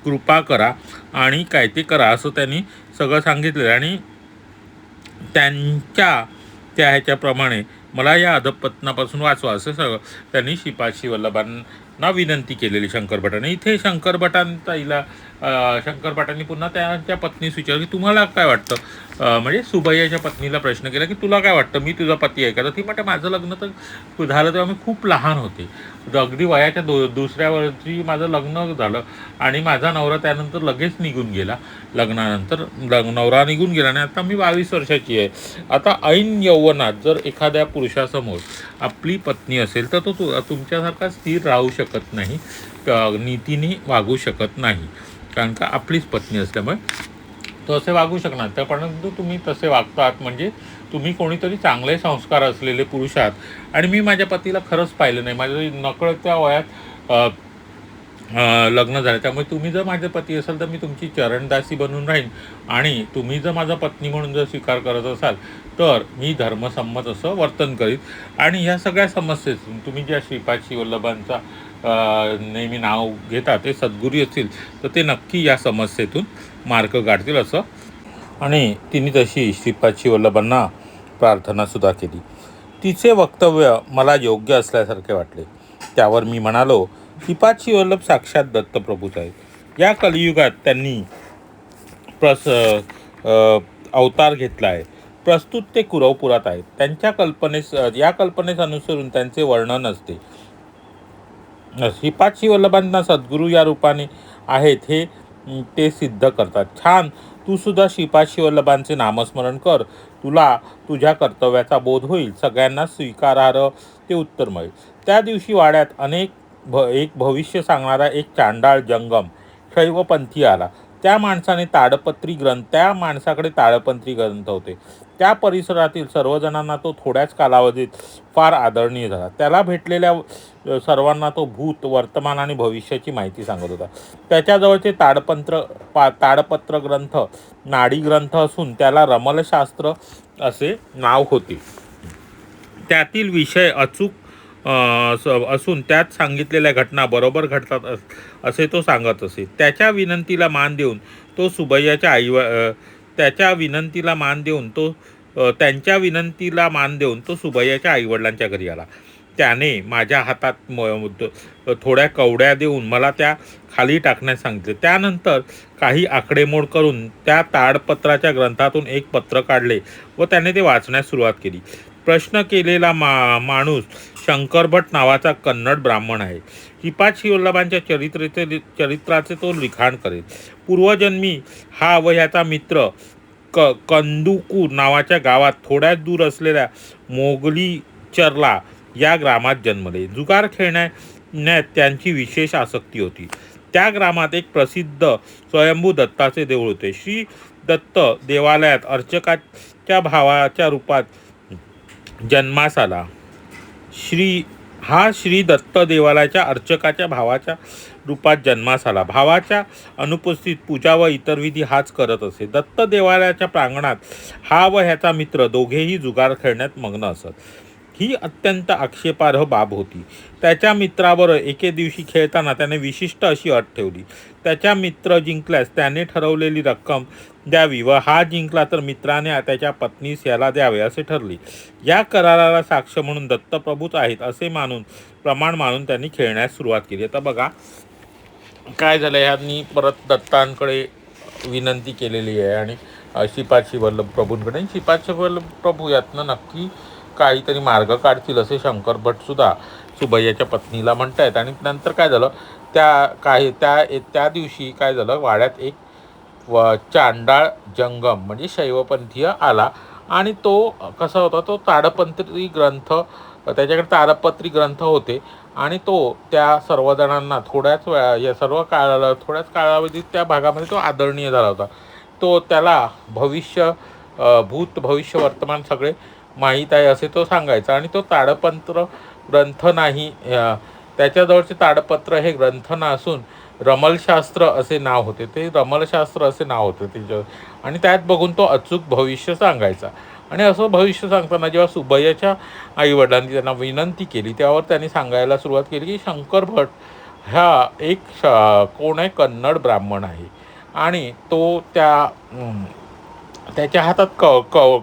कृपा करा आणि काय ते करा असं त्यांनी सगळं सांगितलं. आणि त्या ह्याच्याप्रमाणे मला या अधपतनापासून वाचवा असं सगळं त्यांनी श्रीपाद शिवल्लभांना विनंती केलेली शंकरभटांनी. इथे शंकरभटांनी पुन्हा त्यांच्या पत्नीस विचारलं की तुम्हाला काय वाटतं, म्हणजे सुबैयाच्या पत्नीला प्रश्न केला की तुला काय वाटतं, मी तुझा पती आहे का? तर ती म्हणते माझं लग्न तर झालं तेव्हा मी खूप लहान होते, अगदी वयाच्या दुसऱ्या वर्षी माझं लग्न झालं आणि माझा नवरा त्यानंतर लगेच निघून गेला. लग्नानंतर नवरा निघून गेला आणि आता मी 22 वर्षाची आहे. आता ऐन यौवनात जर एखाद्या पुरुषासमोर आपली पत्नी असेल तर तो तुमच्यासारखा स्थिर राहू शकत नाही, नीतीने वागू शकत नाही, कारण का आपलीच पत्नी असल्यामुळे तो असे वागू शकणार. तर परंतु तुम्ही तसे वागतात म्हणजे तुम्ही कोणीतरी चांगले संस्कार असलेले पुरुष आहात. आणि मी माझ्या पतीला खरंच पाहिलं नाही, माझ्या नकळत्या वयात लग्न झालं, त्यामुळे तुम्ही जर माझे पती असाल तर मी तुमची चरणदासी बनून राहीन आणि तुम्ही जर माझा पत्नी म्हणून जर स्वीकार करत असाल तर मी धर्मसंमत असं वर्तन करीत. आणि ह्या सगळ्या समस्येतून तुम्ही ज्या श्रीपाद शिवल्लभांचा नेहमी नाव घेता ते सद्गुरू असतील तर ते नक्की या समस्येतून मार्ग काढतील असं. आणि तिने तशी श्रीपाद शिवल्लभांना प्रार्थनासुद्धा केली. तिचे वक्तव्य मला योग्य असल्यासारखे वाटले. त्यावर मी म्हणालो, श्रीपाद शिवल्लभ साक्षात दत्तप्रभूच आहेत. या कलियुगात त्यांनी अवतार घेतला आहे. प्रस्तुत ते कुरवपुरात आहेत. या कल्पनेस अनुसरून त्यांचे वर्णन असते. श्रीपाद शिवल्लभांना सद्गुरू या रूपाने आहेत हे ते सिद्ध करतात. छान, तू सुद्धा श्रीपाद शिवल्लभांचे नामस्मरण कर, तुला तुझ्या कर्तव्याचा बोध होईल, सगळ्यांना स्वीकारार्ह ते उत्तर मिळेल. त्या दिवशी वाड्यात एक भविष्य सांगणारा एक चांडाळ जंगम शैवपंथी आला. त्या माणसाकडे ताडपत्री ग्रंथ होते. त्या परिसरातील सर्वजणांना तो थोड्याच कालावधीत फार आदरणीय झाला. त्याला भेटलेल्या सर्वांना तो भूत, वर्तमान आणि भविष्याची माहिती सांगत होता. त्याच्याजवळचे ताडपत्र ग्रंथ नाडी ग्रंथ असून त्याला रमलशास्त्र असे नाव होते. त्यातील विषय अचूक असून त्यात सांगितलेल्या घटना बरोबर घडतात असे तो सांगत असे. त्यांच्या विनंतीला मान देऊन तो सुबैयाच्या आईवडिलांच्या घरी आला. त्याने माझ्या हातात थोड्या कवड्या देऊन मला त्या खाली टाकण्यास सांगितले. त्यानंतर काही आकडेमोड करून त्या ताडपत्राच्या ग्रंथातून एक पत्र काढले व त्याने ते वाचण्यास सुरुवात केली. प्रश्न केलेला माणूस शंकरभट नावाचा कन्नड ब्राह्मण आहे. श्रीपाद शिवल्लभांच्या चरित्राचे तो लिखाण करेल. पूर्वजन्मी हा व ह्याचा मित्र कंदुकू नावाच्या गावात थोड्याच दूर असलेल्या मोगलीचरला या ग्रामात जन्मले. जुगार खेळण्यात त्यांची विशेष आसक्ती होती. त्या ग्रामात एक प्रसिद्ध स्वयंभू दत्ताचे देऊळ होते. श्री दत्त देवालयात अर्चकाच्या भावाच्या रूपात जन्मास आला. श्री दत्त देवालयाच्या अर्चकाच्या भावाच्या रूपात जन्मास आला. भावाच्या अनुपस्थित पूजा व इतर विधी हाच करत असे. दत्त देवालयाच्या प्रांगणात हा व ह्याचा मित्र दोघेही जुगार खेळण्यात मग्न असत. ही अत्यंत आक्षेपार्ह बाब होती. त्याच्या मित्रावर एके दिवशी खेळताना त्याने विशिष्ट अशी अट ठेवली. त्याच्या मित्र जिंकल्यास त्याने ठरवलेली रक्कम द्यावी व हा जिंकला तर मित्राने त्याच्या पत्नीस याला द्यावे असे ठरले. या कराराला साक्ष म्हणून दत्तप्रभूच आहेत असे प्रमाण मानून त्यांनी खेळण्यास सुरुवात केली. आता बघा काय झालं, ह्यांनी परत दत्तांकडे विनंती केलेली आहे आणि श्रीपाद शिवल्लभ प्रभूंकडे. श्रीपाद शिवल्लभ प्रभू यातनं नक्की काहीतरी मार्ग काढतील असे शंकर भटसुद्धा सुबैयाच्या पत्नीला म्हणत आहेत. आणि नंतर काय झालं, त्या दिवशी काय झालं, वाड्यात एक चांडाळ जंगम म्हणजे शैवपंथीय आला. आणि तो कसा होता, तो ताडपत्री ग्रंथ, त्याच्याकडे ताडपत्री ग्रंथ होते. आणि तो त्या सर्वजणांना थोड्याच कालावधीत त्या भागामध्ये तो आदरणीय झाला होता. तो त्याला भूत भविष्य वर्तमान सगळे माहीत आहे असे तो सांगायचा. आणि तो ताडपत्र ग्रंथ नाही, त्याच्याजवळचे ताडपत्र हे ग्रंथ नसून रमलशास्त्र असे नाव होते. ते रमलशास्त्र असे नाव होते त्याच्यावर. आणि त्यात बघून तो अचूक भविष्य सांगायचा. आणि असं भविष्य सांगताना जेव्हा सुबैयाच्या आईवडिलांनी त्यांना विनंती केली, त्यावर त्यांनी सांगायला सुरुवात केली की शंकर भट हा एक कोण आहे, कन्नड ब्राह्मण आहे. आणि तो त्याच्या हातात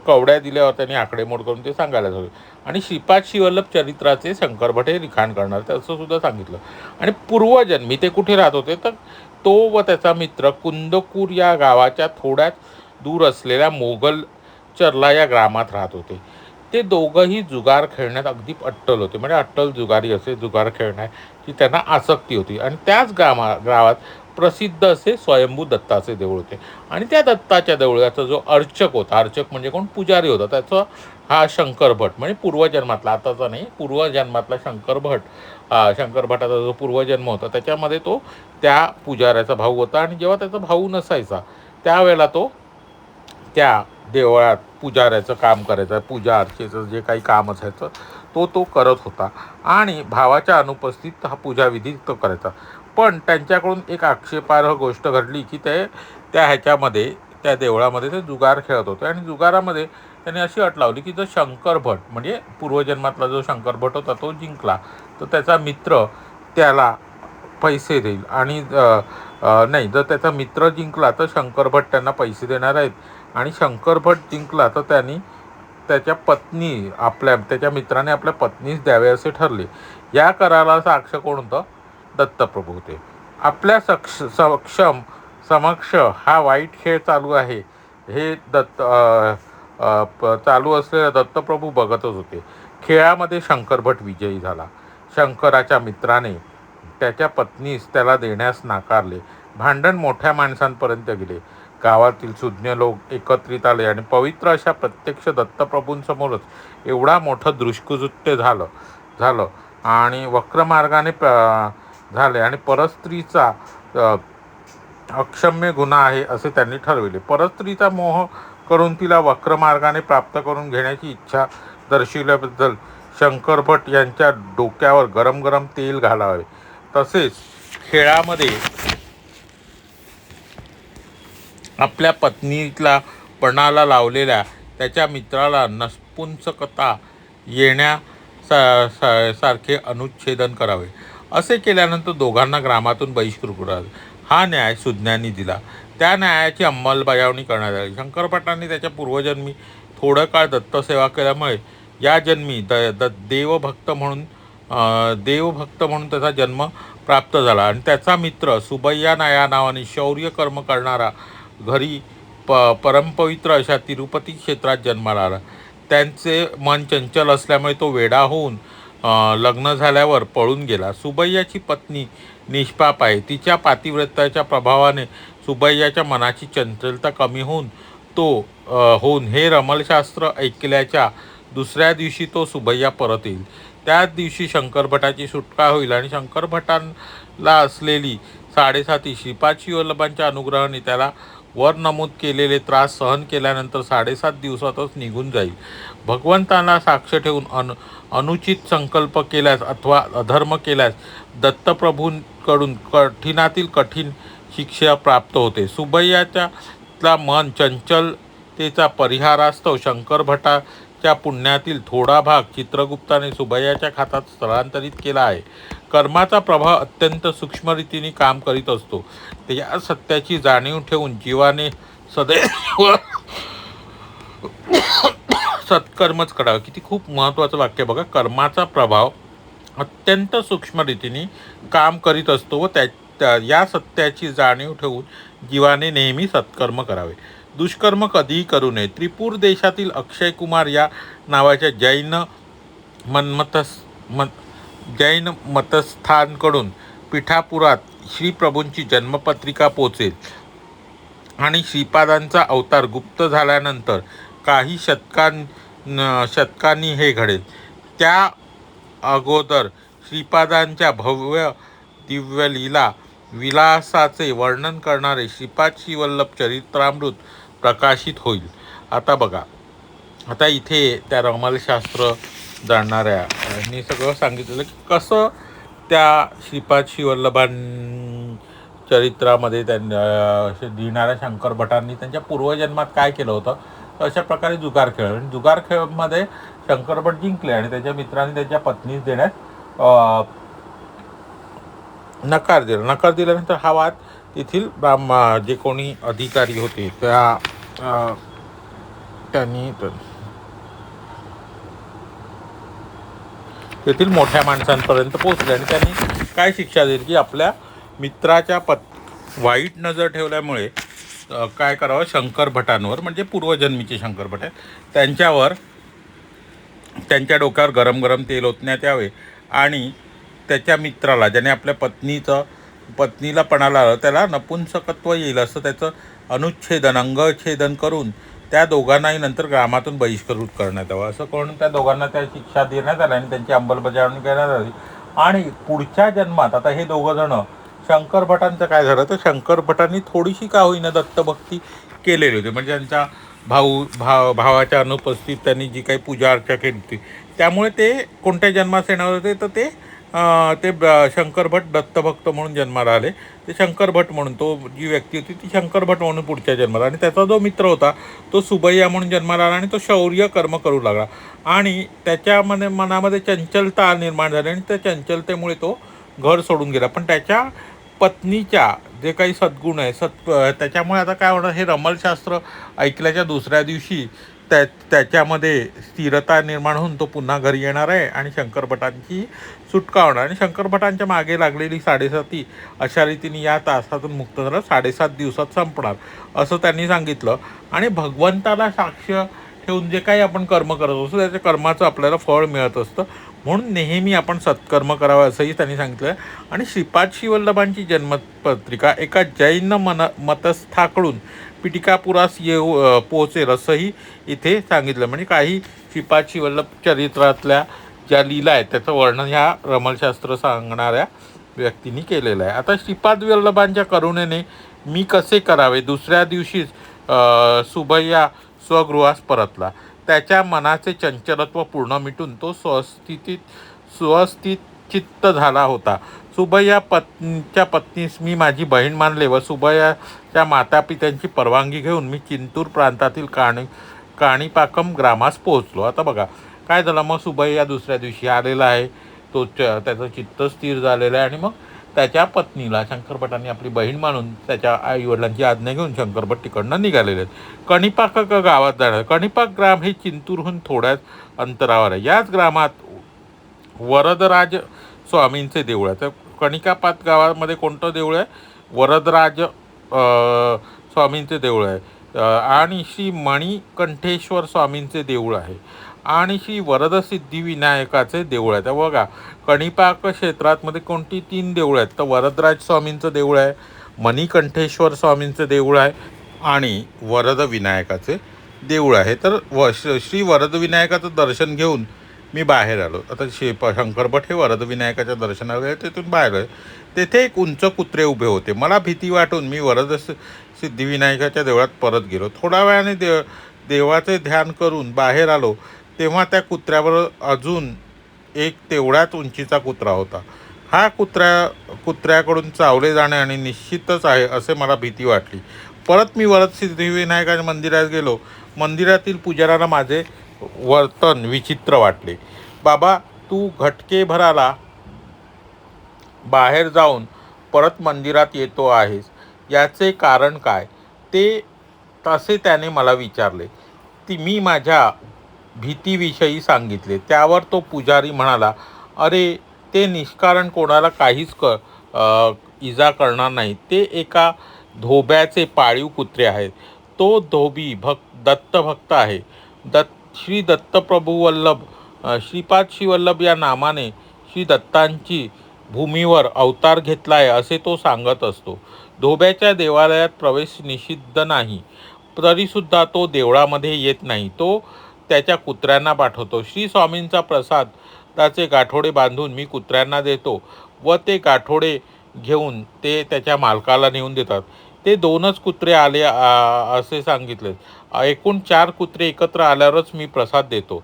कवड्या दिल्यावर त्यांनी आकडेमोड करून ते सांगायला सुरू. आणि श्रीपाद शिवल्लभ चरित्राचे शंकर भट हे लिखाण करणार ते असं सुद्धा सांगितलं. आणि पूर्वजन्मी ते कुठे राहत होते, तर तो व त्याचा मित्र कुंदकूर या गावाच्या थोड्याच दूर असलेल्या मोगलचरला या ग्रामात राहत होते. ते दोघंही जुगार खेळण्यात अगदी अट्टल होते. म्हणजे अट्टल जुगारी असे, जुगार खेळण्याची त्यांना आसक्ती होती. आणि त्याच गावात प्रसिद्ध असे स्वयंभू दत्ताचे देऊळ होते. आणि त्या दत्ताच्या देवळाचा जो अर्चक होता, अर्चक म्हणजे कोण, पुजारी होता, त्याचा हा शंकर भट म्हणजे पूर्वजन्मातला, आताचा नाही, पूर्वजन्मातला शंकर भटाचा जो पूर्वजन्म होता त्याच्यामध्ये तो त्या पुजाऱ्याचा भाऊ होता. आणि जेव्हा त्याचा भाऊ नसायचा त्यावेळेला तो त्या देवळात पुजाऱ्याचं काम करायचं, पूजा अर्चेचं जे काही काम असायचं तो करत होता. आणि भावाच्या अनुपस्थित हा पूजाविधी तो करायचा. पण त्यांच्याकडून एक आक्षेपार्ह गोष्ट घडली की त्या देवळामध्ये ते जुगार खेळत होते. आणि जुगारामध्ये त्यांनी अशी अट लावली की जर शंकर भट म्हणजे पूर्वजन्मातला जो शंकर भट होता तो जिंकला तर त्याचा मित्र त्याला पैसे देईल. आणि नाही, जर त्याचा मित्र जिंकला तर शंकर भट त्यांना पैसे देणार आहेत. आणि शंकर भट जिंकला तर त्यांनी त्याच्या मित्राने आपल्या पत्नीस द्यावे असे ठरले. या कराराला साक्ष कोण होतं, दत्तप्रभू होते. आपल्या समक्ष हा वाईट खेळ चालू आहे हे चालू असलेला दत्तप्रभू बघतच होते. खेळामध्ये शंकर भट विजयी झाला. शंकराच्या मित्राने त्याच्या पत्नीस त्याला देण्यास नाकारले. भांडण मोठ्या माणसांपर्यंत गेले. गावातील सुज्ञ लोक एकत्रित आले आणि पवित्र अशा प्रत्यक्ष दत्तप्रभूंसमोरच एवढा मोठं दृष्कृत्य झालं आणि वक्रमार्गाने झाले. आणि परस्त्रीचा अक्षम्य गुन्हा आहे असे त्यांनी ठरविले. परस्त्रीचा मोह करून तिला वक्रमार्गाने प्राप्त करून घेण्याची इच्छा दर्शविल्याबद्दल शंकर भट यांच्या डोक्यावर गरम गरम तेल घालावे. तसेच खेळामध्ये आपल्या पत्नीला पणाला लावलेल्या त्याच्या मित्राला नपुंसकता सारखे अनुच्छेदन करावे. असे केल्यानंतर दोघांना ग्रामातून बहिष्कृत करावे. हा न्याय सुज्ञांनी दिला. त्या न्यायाची अंमलबजावणी करण्यात आली. शंकर भटांनी त्याच्या पूर्वजन्मी थोडं काळ दत्तसेवा केल्यामुळे या जन्मी देवभक्त म्हणून त्याचा जन्म प्राप्त झाला. आणि त्याचा मित्र सुबैया या नावाने शौर्य कर्म करणारा घरी परमपवित्र अशा तिरुपती क्षेत्रात जन्माला आला. त्यांचे मन चंचल असल्यामुळे तो वेडा होऊन लग्न झाल्यावर पळून गेला. सुबैयाची पत्नी निष्पाप आहे. तिच्या पातिव्रत्याच्या प्रभावाने सुबैयाच्या मनाची चंचलता कमी होऊन हे रमलशास्त्र ऐकल्याच्या दुसऱ्या दिवशी तो सुबैया परत येईल. त्याच दिवशी शंकर भटाची सुटका होईल. आणि शंकर भटांना असलेली 7.5 श्रीपाद शिवल्लभांच्या अनुग्रहाने त्याला वर नमूद केलेले त्रास सहन केल्यानंतर 7.5 दिवसातच निघून जाईल. भगवंतांना साक्ष ठेवून अनुचित संकल्प केल्यास अथवा अधर्म केल्यास दत्तप्रभूंकडून कठीणातील कठीण शिक्षा प्राप्त होते. सुबैयाच्या मन चंचलतेचा परिहारास्तव शंकर भटाच्या पुण्यातील थोडा भाग चित्रगुप्ताने सुबैयाच्या खात्यात स्थलांतरित केला आहे. कर्माचा प्रभाव अत्यंत सूक्ष्म रीतीने काम करीत असतो. या सत्याची जाणीव ठेवून जीवाने सदैव सत्कर्मच करावे. किती खूप महत्त्वाचं वाक्य बघा. कर्माचा प्रभाव अत्यंत सूक्ष्म रीतीने काम करीत असतो व या सत्याची जाणीव ठेवून जीवाने नेहमी सत्कर्म करावे. दुष्कर्म कधीही करू नये. त्रिपूर देशातील अक्षय कुमार या नावाच्या मनमतस मन जैन मतस्थांकडून पिठापुरात श्रीप्रभूंची जन्मपत्रिका पोचेल आणि श्रीपादांचा अवतार गुप्त झाल्यानंतर काही शतकांनी हे घडेल. त्या अगोदर श्रीपादांच्या भव्य दिव्य लीला विलासाचे वर्णन करणारे श्रीपाद श्रीवल्लभ चरित्रामृत प्रकाशित होईल. आता बघा, आता इथे त्या रमलशास्त्र जाणणाऱ्यांनी सगळं सांगितलेलं की कसं त्या श्रीपाद श्रीवल्लभां चरित्रामध्ये त्यांनी लिहिणाऱ्या शंकर भटांनी त्यांच्या पूर्वजन्मात काय केलं होतं. अशा प्रकारे जुगार खेळ, आणि जुगार खेळमध्ये शंकर भट जिंकले आणि त्याच्या मित्रांनी त्याच्या पत्नीस देण्यास नकार दिल्यानंतर हा वाद तेथील जे कोणी अधिकारी होते त्यांनी तेथील मोठ्या माणसांपर्यंत पोहोचले आणि त्यांनी काय शिक्षा दिली की आपल्या मित्राच्या वाईट नजर ठेवल्यामुळे काय करावं, शंकर भटांवर, म्हणजे पूर्वजन्मीचे शंकर भट त्यांच्यावर त्यांच्या डोक्यावर गरम गरम तेल ओतण्यात यावे आणि त्याच्या मित्राला, ज्याने आपल्या पत्नीला पणाला आलं, त्याला नपुंसकत्व येईल असं त्याचं अंगछेदन करून त्या दोघांनाही नंतर ग्रामातून बहिष्कृत करण्यात यावं. असं करून त्या दोघांना त्या शिक्षा देण्यात आल्या आणि त्यांची अंमलबजावणी करण्यात आली. आणि पुढच्या जन्मात आता हे दोघं जण, शंकर भटांचं काय झालं तर शंकर भटांनी थोडीशी का होईना दत्तभक्ती केलेली होती, म्हणजे त्यांच्या भावाच्या अनुपस्थितीत त्यांनी जी काही पूजा अर्चा केली होती, त्यामुळे ते कोणत्या जन्मास येणार होते तर ते शंकर भट दत्तभक्त म्हणून जन्माला आले. ते शंकर भट म्हणून, तो जी व्यक्ती होती ती शंकर भट म्हणून पुढच्या जन्माला, आणि त्याचा जो मित्र होता तो सुबैया म्हणून जन्माला आला आणि तो शौर्य कर्म करू लागला आणि त्याच्या मनामध्ये चंचलता निर्माण झाली आणि त्या चंचलतेमुळे तो घर सोडून गेला. पण त्याच्या पत्नीच्या जे काही सद्गुण आहे त्याच्यामुळे आता काय होणार, हे रमलशास्त्र ऐकल्याच्या दुसऱ्या दिवशी त्याच्यामध्ये स्थिरता निर्माण होऊन तो पुन्हा घरी येणार आहे आणि शंकर भटांची सुटका होणार. आणि शंकर भटांच्या मागे लागलेली 7.5 अशा रीतीने या तासातून मुक्त झालं 7.5 दिवसात संपणार असं त्यांनी सांगितलं. आणि भगवंताला साक्ष ठेवून जे काही आपण कर्म करत असतो त्याच्या कर्माचं आपल्याला फळ मिळत असतं, म्हणून नेहमी आपण सत्कर्म करावं असंही त्यांनी सांगितलं. आणि श्रीपाद श्रीवल्लभांची जन्मपत्रिका एका जैन मतस्थाकडून पिटिकापुरास पोहोचेल असंही इथे सांगितलं. म्हणजे काही श्रीपाद श्रीवल्लभ चरित्रातल्या ज्या लीला आहेत त्याचं वर्णन ह्या रमलशास्त्र सांगणाऱ्या व्यक्तींनी केलेलं आहे. आता श्रीपाद वल्लभांच्या करुणेने मी कसे करावे. दुसऱ्या दिवशीच सुबैया स्वगृहास परतला. त्याच्या मनाचे चंचलत्व पूर्ण मिटून तो स्वस्थित चित्त झाला होता. सुबैयाच्या पत्नीस मी माझी बहीण मानले व सुबैयाच्या मातापित्यांची परवानगी घेऊन मी चिंतूर प्रांतातील काणिपाकम ग्रामास पोहोचलो. आता बघा काय झालं, मग सुबैया दुसऱ्या दिवशी आलेला आहे, तो त्याचं चित्त स्थिर झालेलं आहे आणि मग त्याच्या पत्नीला शंकरभटांनी आपली बहीण मानून त्याच्या आईवडिलांची आज्ञा घेऊन शंकरभट तिकडनं निघालेले आहेत. कणिपाक गावात जाणार. कणिपाक ग्राम हे चिंतूरहून थोड्याच अंतरावर आहे. याच ग्रामात वरदराज स्वामींचे देऊळ आहे. तर कणिकापात गावामध्ये कोणतं देऊळ आहे, वरदराज स्वामींचे देऊळ आहे आणि श्री मणिकंठेश्वर स्वामींचे देऊळ आहे आणि श्री वरद सिद्धिविनायकाचे देऊळ आहे. तर बघा कणिपाक क्षेत्रातमध्ये कोणती 3 देऊळ आहेत, तर वरदराज स्वामींचं देऊळ आहे, मणिकंठेश्वर स्वामींचं देऊळ आहे आणि वरद विनायकाचे देऊळ आहे. तर श्री वरद विनायकाचं दर्शन घेऊन मी बाहेर आलो. आता शंकरभट हे वरद विनायकाच्या दर्शनाला गेले, तेथून बाहेर आले. तेथे एक उंच कुत्रे उभे होते. मला भीती वाटून मी वरद सिद्धिविनायकाच्या देवळात परत गेलो. थोड्या वेळाने देवाचे ध्यान करून बाहेर आलो तेव्हा त्या कुत्र्यावर अजून एक तेवढ्याच उंचीचा कुत्रा होता. हा कुत्र्याकडून चावले जाणे आणि निश्चितच आहे असे मला भीती वाटली. परत मी वरद सिद्धिविनायकाच्या मंदिरात गेलो. मंदिरातील पुजाऱ्याला माझे वर्तन विचित्र वाटले. बाबा, तू घटकेभराला बाहेर जाऊन परत मंदिरात येतो आहेस, याचे कारण काय ते तसे त्याने मला विचारले. मी माझ्या भीतीविषयी सांगितले. त्यावर तो पुजारी म्हणाला, अरे ते निष्कारण कोणाला काहीच इजा करणार नाही. ते एका धोब्याचे पाळीव कुत्रे आहेत. तो धोबी दत्तभक्त आहे. श्री दत्तप्रभू वल्लभ श्रीपाद श्रीवल्लभ या नामाने श्री दत्तांची भूमीवर अवतार घेतला आहे असे तो सांगत असतो. धोब्याच्या देवालयात प्रवेश निषिद्ध नाही, तरीसुद्धा तो देवळामध्ये येत नाही. तो त्याच्या कुत्र्यांना पाठवतो. श्री स्वामींचा प्रसाद त्याचे गाठोडे बांधून मी कुत्र्यांना देतो व ते गाठोडे घेऊन ते त्याच्या मालकाला नेऊन देतात. ते 2च कुत्रे आले असे सांगितले. एकूण 4 कुत्रे एकत्र आल्यावरच मी प्रसाद देतो.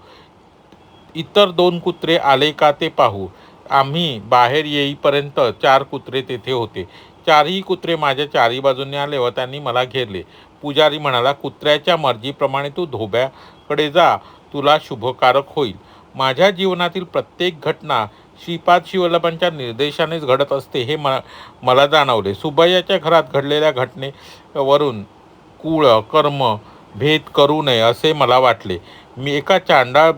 इतर 2 कुत्रे आले का ते पाहू. आम्ही बाहेर येईपर्यंत 4 कुत्रे तेथे होते. 4ही कुत्रे माझ्या 4ही बाजूंनी आले व त्यांनी मला घेरले. पुजारी म्हणाला, कुत्र्याच्या मर्जीप्रमाणे तू धोब्याकडे जा, तुला शुभकारक होईल. माझ्या जीवनातील प्रत्येक घटना श्रीपाद श्रीवल्लभांच्या निर्देशानेच घडत असते हे मला जाणवले. सुबैयाच्या घरात घडलेल्या घटनेवरून कुळ कर्म भेद करू नये असे मला वाटले. मी एका चांडाळ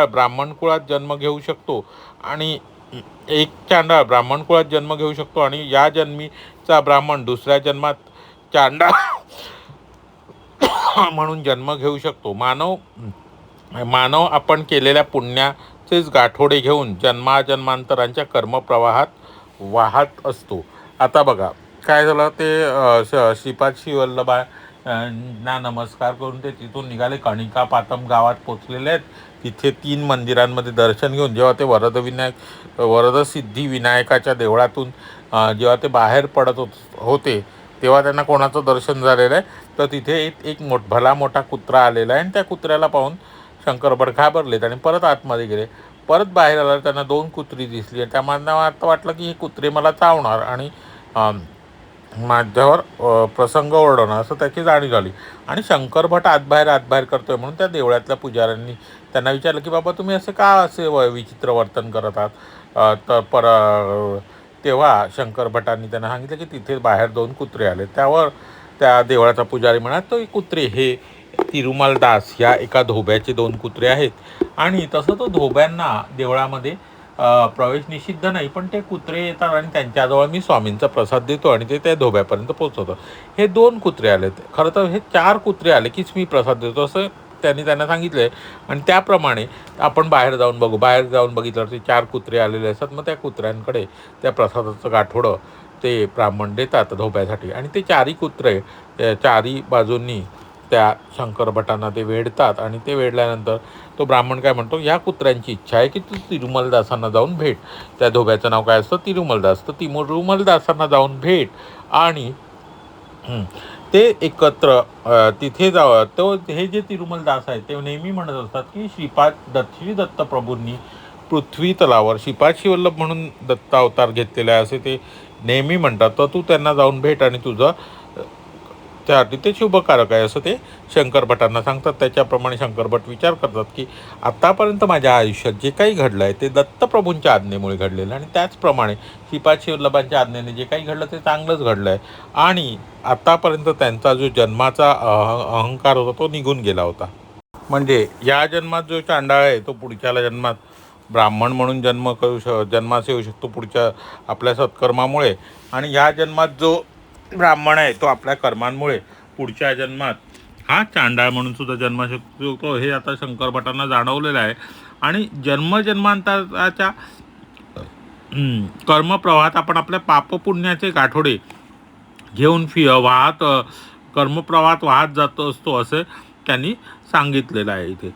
ब्राह्मण कुळात जन्म घेऊ शकतो आणि या जन्मीचा ब्राह्मण दुसऱ्या जन्मात चांडाळ म्हणून जन्म घेऊ शकतो. मानव आपण केलेल्या पुण्याचेच गाठोडे घेऊन जन्माजन्मांतरांच्या कर्मप्रवाहात वाहत असतो. आता बघा काय झालं, ते श्रीपाद श्रीवल्लभा ना नमस्कार करून ते तिथून निघाले. कणिकापातम गावात पोचलेले आहेत. तिथे 3 मंदिरांमध्ये दर्शन घेऊन जेव्हा ते वरदसिद्धी विनायकाच्या देवळातून जेव्हा ते बाहेर पडत होते तेव्हा त्यांना कोणाचं दर्शन झालेलं आहे, तर तिथे एक भला मोठा कुत्रा आलेला आहे आणि त्या कुत्र्याला पाहून शंकरभट घाबरलेत आणि परत आतमध्ये गेले. परत बाहेर आल्यावर त्यांना 2 कुत्री दिसली आणि त्यांना आता वाटलं की हे कुत्रे मला चावणार आणि माझ्यावर प्रसंग ओढवणार असं त्याची जाणीव झाली. आणि शंकरभट आतबाहेर करतोय म्हणून त्या देवळातल्या पुजाऱ्यांनी त्यांना विचारलं की बाबा तुम्ही असे विचित्र वर्तन करत आहात. तेव्हा शंकरभटांनी त्यांना सांगितलं की तिथे बाहेर 2 कुत्रे आले. त्यावर त्या देवळाचा पुजारी म्हणाला, तो कुत्रे हे तिरुमलदास या एका धोब्याचे 2 कुत्रे आहेत. आणि तसं तो धोब्यांना देवळामध्ये प्रवेश निषिद्ध नाही, पण ते कुत्रे येतात आणि त्यांच्याजवळ मी स्वामींचा प्रसाद देतो आणि ते त्या धोब्यापर्यंत पोहोचवतो. हे 2 कुत्रे आलेत, खरं तर हे 4 कुत्रे आले कीच मी प्रसाद देतो असं त्यांना सांगितलं आहे. आणि त्याप्रमाणे आपण बाहेर जाऊन बघू. बाहेर जाऊन बघितलं ते 4 कुत्रे आलेले असतात. मग त्या कुत्र्यांकडे त्या प्रसादाचं गाठोडं ते ब्राह्मण देतात धोब्यासाठी आणि ते 4ही कुत्रे 4ही बाजूंनी त्या शंकरभटांना ते वेढतात आणि ते वेढल्यानंतर तो ब्राह्मण काय म्हणतो, ह्या कुत्र्यांची इच्छा आहे की तू तिरुमलदासांना जाऊन भेट. त्या धोब्याचं नाव काय असतं, तिरुमलदास. तर तिरुमलदासांना जाऊन भेट आणि ते एकत्र तिथे जावं. तो हे जे तिरुमलदास आहेत ते नेहमी म्हणत असतात की श्री दत्तप्रभूंनी पृथ्वी तलावर श्रीपाद श्रीवल्लभ म्हणून दत्त अवतार घेतलेला आहे असे ते नेहमी म्हणतात. तर तू त्यांना जाऊन भेट आणि तुझं त्यासाठी ते शुभकारक आहे असं ते शंकरभटांना सांगतात. त्याच्याप्रमाणे शंकरभट विचार करतात की आत्तापर्यंत माझ्या आयुष्यात जे काही घडलं आहे ते दत्तप्रभूंच्या आज्ञेमुळे घडलेलं आणि त्याचप्रमाणे श्रीपाद श्रीवल्लभांच्या आज्ञेने जे काही घडलं ते चांगलंच घडलं आहे आणि आत्तापर्यंत त्यांचा जो जन्माचा अहंकार होता तो निघून गेला होता. म्हणजे या जन्मात जो चांडाळ आहे तो पुढच्या जन्मात ब्राह्मण म्हणून जन्मास येऊ शकतो पुढच्या आपल्या सत्कर्मामुळे. आणि ह्या जन्मात जो ब्राह्मण आहे तो आपल्या कर्मांमुळे पुढच्या जन्मात हा चांडाळ म्हणून सुद्धा जन्म शकतो. हे आता शंकरभटांना जाणवलेलं आहे. आणि जन्मजन्मांतराच्या कर्मप्रवाहात आपण आपल्या पापपुण्याचे गाठोडे घेऊन कर्मप्रवाहात वाहत जातो असतो असं त्यांनी सांगितलेलं आहे इथे.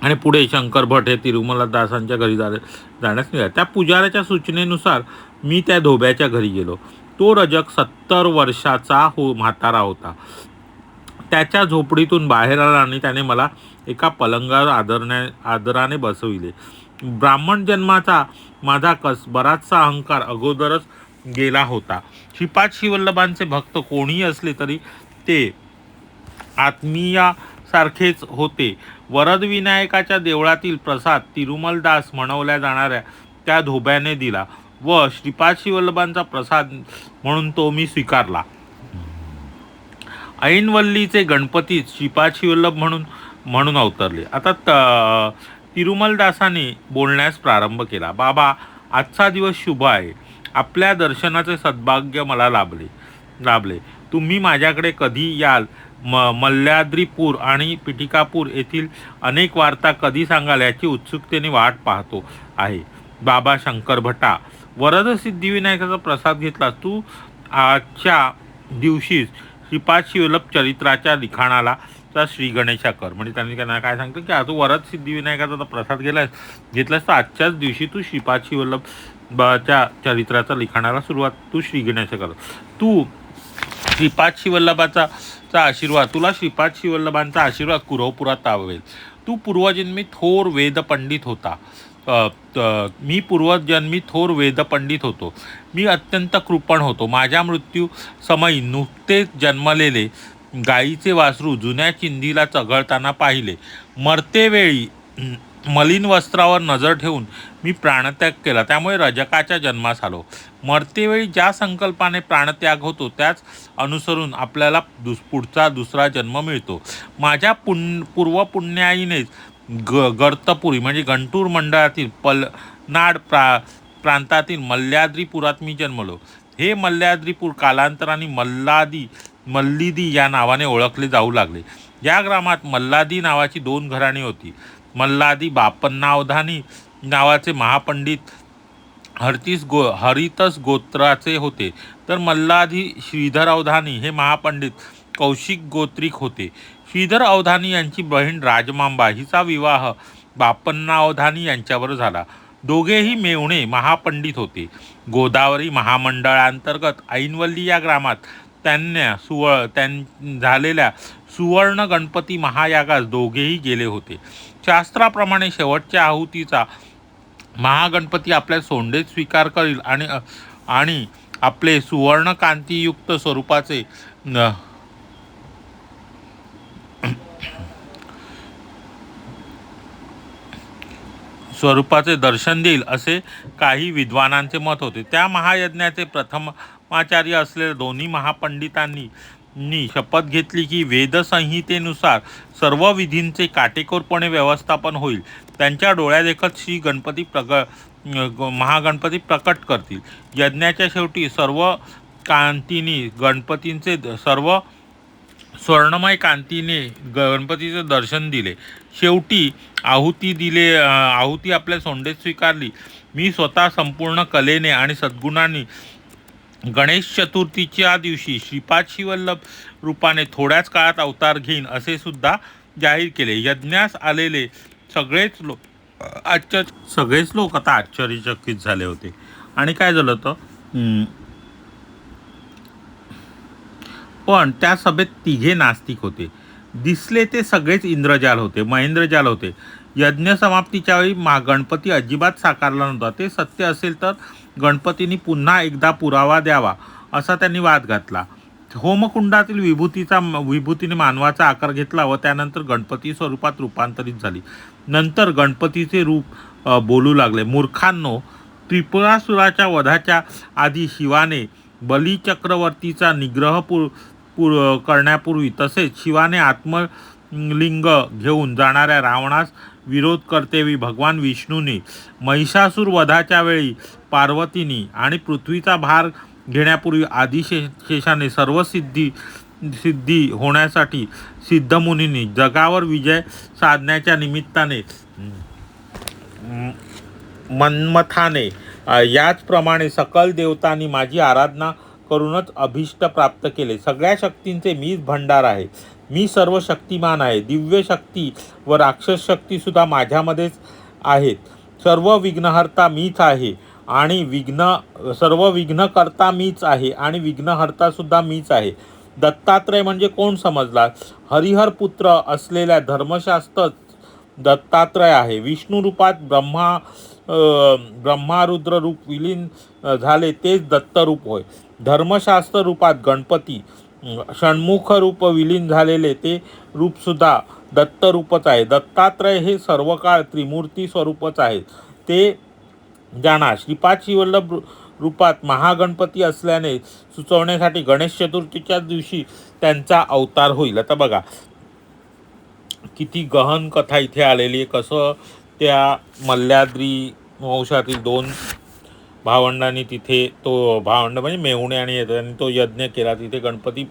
आणि पुढे शंकरभट हे तिरुमलदासांच्या घरी जाण्यास निघाले. त्या पुजाऱ्याच्या सूचनेनुसार मी त्या धोब्याच्या घरी गेलो. तो रजक 70 वर्षाचा म्हातारा होता. त्याच्या झोपडीतून बाहेर आला आणि त्याने मला एका पलंगावर आदराने बसविले. ब्राह्मण जन्माचा माझा बराचसा अहंकार अगोदरच गेला होता. श्रीपाद श्रीवल्लभांचे भक्त कोणीही असले तरी ते आत्मीयासारखेच होते. वरदविनायकाच्या देवळातील प्रसाद तिरुमलदास म्हणवल्या जाणाऱ्या त्या धोब्याने दिला व श्रीपाद श्रीवल्लभांचा प्रसाद म्हणून तो मी स्वीकारला. ऐनवल्लीचे गणपती श्रीपाद श्रीवल्लभ म्हणून अवतरले. आता तिरुमलदासाने बोलण्यास प्रारंभ केला. बाबा, आजचा दिवस शुभ आहे. आपल्या दर्शनाचे सद्भाग्य मला लाभले. तुम्ही माझ्याकडे कधी याल? मल्ल्याद्रीपूर आणि पिठिकापूर येथील अनेक वार्ता कधी सांगाल याची उत्सुकतेने वाट पाहतो आहे. बाबा शंकर भटा. वरद सिद्धिविनायकाचा प्रसाद घेतला. तू आजच्या दिवशीच श्रीपाद शिवल्लभ चरित्राच्या लिखाणाला श्री गणेशा कर. म्हणजे त्यांनी त्यांना काय सांगतो की तू वरद सिद्धिविनायकाचा प्रसाद घेतलास तर आजच्याच दिवशी तू श्रीपाद शिवल्लभच्या चरित्राच्या लिखाणाला सुरुवात तू श्री गणेशा कर. तू श्रीपाद शिवल्लभाचा आशीर्वाद तुला श्रीपाद शिवल्लभांचा आशीर्वाद कुरवपुरात तावेल. तू पूर्वजन्मी थोर वेद पंडित होता. मी पूर्वजन्मी थोर वेद पंडित होतो. मी अत्यंत कृपण होतो. माझ्या मृत्यू समयी नुकतेच जन्मलेले गाईचे वासरू जुन्या चिंधीला चघळताना पाहिले. मरतेवेळी मलिन वस्त्रावर नजर ठेवून मी प्राणत्याग केला, त्यामुळे रजकाच्या जन्मास आलो. मरतेवेळी ज्या संकल्पाने प्राणत्याग होतो त्याच अनुसरून आपल्याला पुढचा दुसरा जन्म मिळतो. माझ्या पूर्वपुण्याईनेच गर्तपुरी म्हणजे गंटूर मंडळातील पलनाड प्रांतातील मल्ल्याद्रीपुरात मी जन्मलो. हे मल्ल्याद्रीपूर कालांतराने मल्लिदी या नावाने ओळखले जाऊ लागले. या ग्रामात मल्लादी नावाची 2 घराणी होती. मल्लादी बापन्नावधानी नावाचे महापंडित हरितस गोत्राचे होते, तर मल्लादी श्रीधर अवधानी हे महापंडित कौशिक गोत्रिक होते. श्रीधर अवधानी यांची बहीण राजमांबा हिचा विवाह बापन्नावधानी यांच्यावर झाला. दोघेही मेवणे महापंडित होते. गोदावरी महामंडळांतर्गत ऐनवल्ली या ग्रामात झालेल्या सुवर्ण गणपती महायागास दोघेही गेले होते. शास्त्राप्रमाणे शेवटच्या आहुतीचा महागणपती आपल्या सोंडेत स्वीकार करील आणि आपले सुवर्णकांतीयुक्त स्वरूपाचे दर्शन देईल असे काही विद्वानांचे मत होते. त्या महायज्ञाचे प्रथमाचार्य असलेल्या दोन्ही महापंडितांनी शपथ घेतली की वेदसंहितेनुसार सर्व विधींचे काटेकोरपणे व्यवस्थापन होईल. त्यांच्या डोळ्यादेखत श्री गणपती महागणपती प्रकट करतील. यज्ञाच्या शेवटी सर्व कांतीने गणपतींचे स्वर्णमय कांतीने गणपतीचे दर्शन दिले. शेवटी आहुती आपल्या सोंडेत स्वीकारली. मी स्वतः संपूर्ण कलेने आणि सद्गुणांनी गणेश चतुर्थीच्या दिवशी श्रीपाद शिवल्लभ रूपाने थोड्याच काळात अवतार घेईन असे सुद्धा जाहीर केले. यज्ञास आलेले सगळेच लोक आता आश्चर्यचकित झाले होते. आणि काय झालं होतं, पण त्या सभेत 3 नास्तिक होते. दिसले ते सगळेच इंद्रजाल होते, महेंद्रजाल होते. यज्ञ समाप्तीच्या वेळी गणपती अजिबात साकारला नव्हता. ते सत्य असेल तर गणपतींनी पुन्हा एकदा पुरावा द्यावा असा त्यांनी वाद घातला. होमकुंडातील विभूतीने मानवाचा आकार घेतला व त्यानंतर गणपती स्वरूपात रूपांतरित झाली. नंतर गणपतीचे रूप बोलू लागले. मूर्खांनो, त्रिपुरासुराच्या वधाच्या आधी शिवाने बलिचक्रवर्तीचा निग्रह करण्यापूर्वी तसेच शिवाने आत्मलिंग घेऊन जाणाऱ्या रावणास विरोध करतेवेळी भगवान विष्णूने महिषासूर वधाच्या वेळी पार्वतीनी आणि पृथ्वीचा भार घेण्यापूर्वी आदिशेषाने सर्व सिद्धी होण्यासाठी सिद्धमुनींनी जगावर विजय साधण्याच्या निमित्ताने मन्मथाने याचप्रमाणे सकल देवतांनी माझी आराधना करूनच अभिष्ट प्राप्त केले. सगळ्या शक्तींचे मीच भंडार आहे. मी सर्व शक्तिमान आहे. दिव्य शक्ती व राक्षस शक्ती सुद्धा माझ्यामध्येच आहेत. सर्व विघ्नहर्ता मीच आहे आणि सर्व विघ्नकर्ता मीच आहे आणि विघ्नहर्ता सुद्धा मीच आहे. दत्तात्रय म्हणजे कोण समजला? हरिहर पुत्र असलेल्या धर्मशास्त्र दत्तात्रय आहे. विष्णू रूपात ब्रह्मारुद्र रूप विलीन झाले तेच दत्तरूप होय. धर्मशास्त्र रूपात गणपती षण्मुख रूप विलीन झालेले ते रूपसुद्धा दत्तरूपच आहे. दत्तात्रय हे सर्व काळ त्रिमूर्ती स्वरूपच आहेत. ते जाणा. श्रीपाद शिवल्लभ रूपात महागणपती असल्याने सुचवण्यासाठी गणेश चतुर्थीच्या दिवशी त्यांचा अवतार होईल. आता बघा किती गहन कथा इथे आलेली आहे. कसं त्या मल्ल्याद्री वंशातील 2 भावंडांनी तिथे तो भावंड म्हणजे मेहुणे आणि आणि तो यज्ञ केला, तिथे गणपती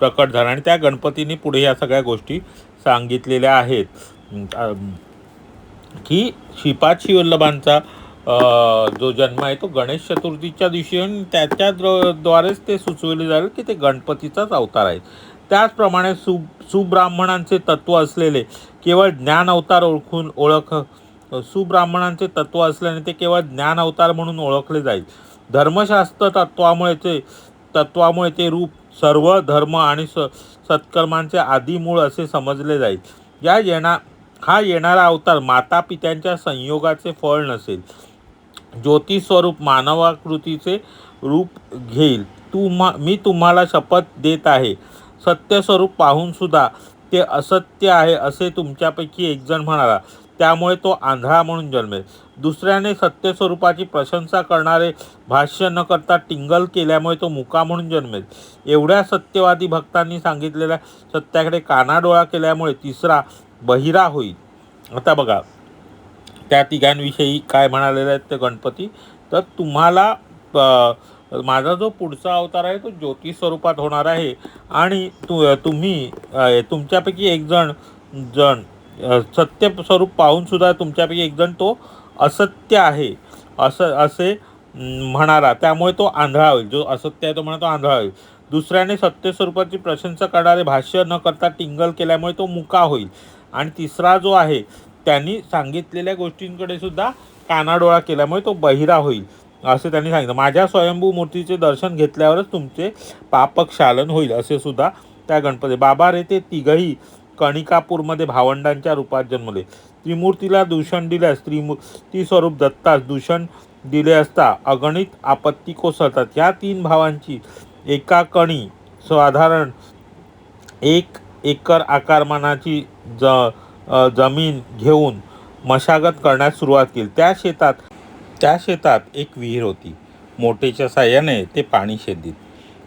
प्रकट झाला आणि त्या गणपतीने पुढे या सगळ्या गोष्टी सांगितलेल्या आहेत की श्रीपाद श्रीवल्लभांचा जो जन्म आहे तो गणेश चतुर्थीच्या दिवशी आणि द्वारेच ते सुचवले जाईल की ते गणपतीचाच अवतार आहे. त्याचप्रमाणे सुब्राह्मणांचे तत्व असलेले केवळ ज्ञान अवतार सुब्राह्मणांचे तत्व असल्याने ते केवळ ज्ञान अवतार म्हणून ओळखले जाईल. धर्मशास्त्र तत्वामुळे ते रूप सर्व धर्म आणि सत्कर्मांचे आदी मूळ असे समजले जाईल. हा येणारा अवतार माता पित्यांच्या संयोगाचे फळ नसेल, ज्योती स्वरूप मानवाकृतीचे रूप घेईल. मी तुम्हाला शपथ देत आहे, सत्य स्वरूप पाहून सुद्धा ते असत्य आहे असे तुमच्यापैकी एक जण म्हणाला, त्यामुळे तो आंधळा म्हणून जन्मेल. दुसऱ्याने सत्य स्वरूपाची प्रशंसा करणारे भाष्य न करता टिंगल केल्यामुळे तो मुका म्हणून जन्मेल. एवढ्या सत्यवादी भक्तांनी सांगितलेल्या सत्याकडे कानाडोळा केल्यामुळे तिसरा बहिरा होईल. आता बघा त्या तिघांविषयी काय म्हणालेले आहेत ते गणपती. तर तुम्हाला माझा जो पुढचा अवतार आहे तो ज्योती स्वरूपात होणार आहे आणि तुम्ही तुमच्यापैकी एक जण सत्य स्वरूप पाहून सुद्धा तुमच्यापैकी एक जण तो असत्य आहे असे म्हणाला, त्यामुळे तो आंधळा होईल. जो असत्य आहे तो म्हणा तो आंधळा होईल. दुसऱ्याने सत्य स्वरूपाची प्रशंसा करणारे भाष्य न करता टिंगल केल्यामुळे तो मुका होईल. आणि तिसरा जो आहे त्यांनी सांगितलेल्या गोष्टींकडे सुद्धा कानाडोळा केल्यामुळे तो बहिरा होईल असे त्यांनी सांगितलं. माझ्या स्वयंभू मूर्तीचे दर्शन घेतल्यावरच तुमचे पापक्षालन होईल असे सुद्धा त्या गणपती. बाबा रे ते तिघही कणिकापूरमध्ये भावंडांच्या रूपात जन्मले. त्रिमूर्तीला दूषण दिल्यास ती स्वरूप दत्तास दूषण दिले असता अगणित आपत्ती कोसळतात. या तीन भावांची एका कणी साधारण 1 एकर आकारमानाची जमीन घेऊन मशागत करण्यास सुरुवात केली. त्या शेतात एक विहीर होती. मोटेच्या साह्याने ते पाणी शेतीत.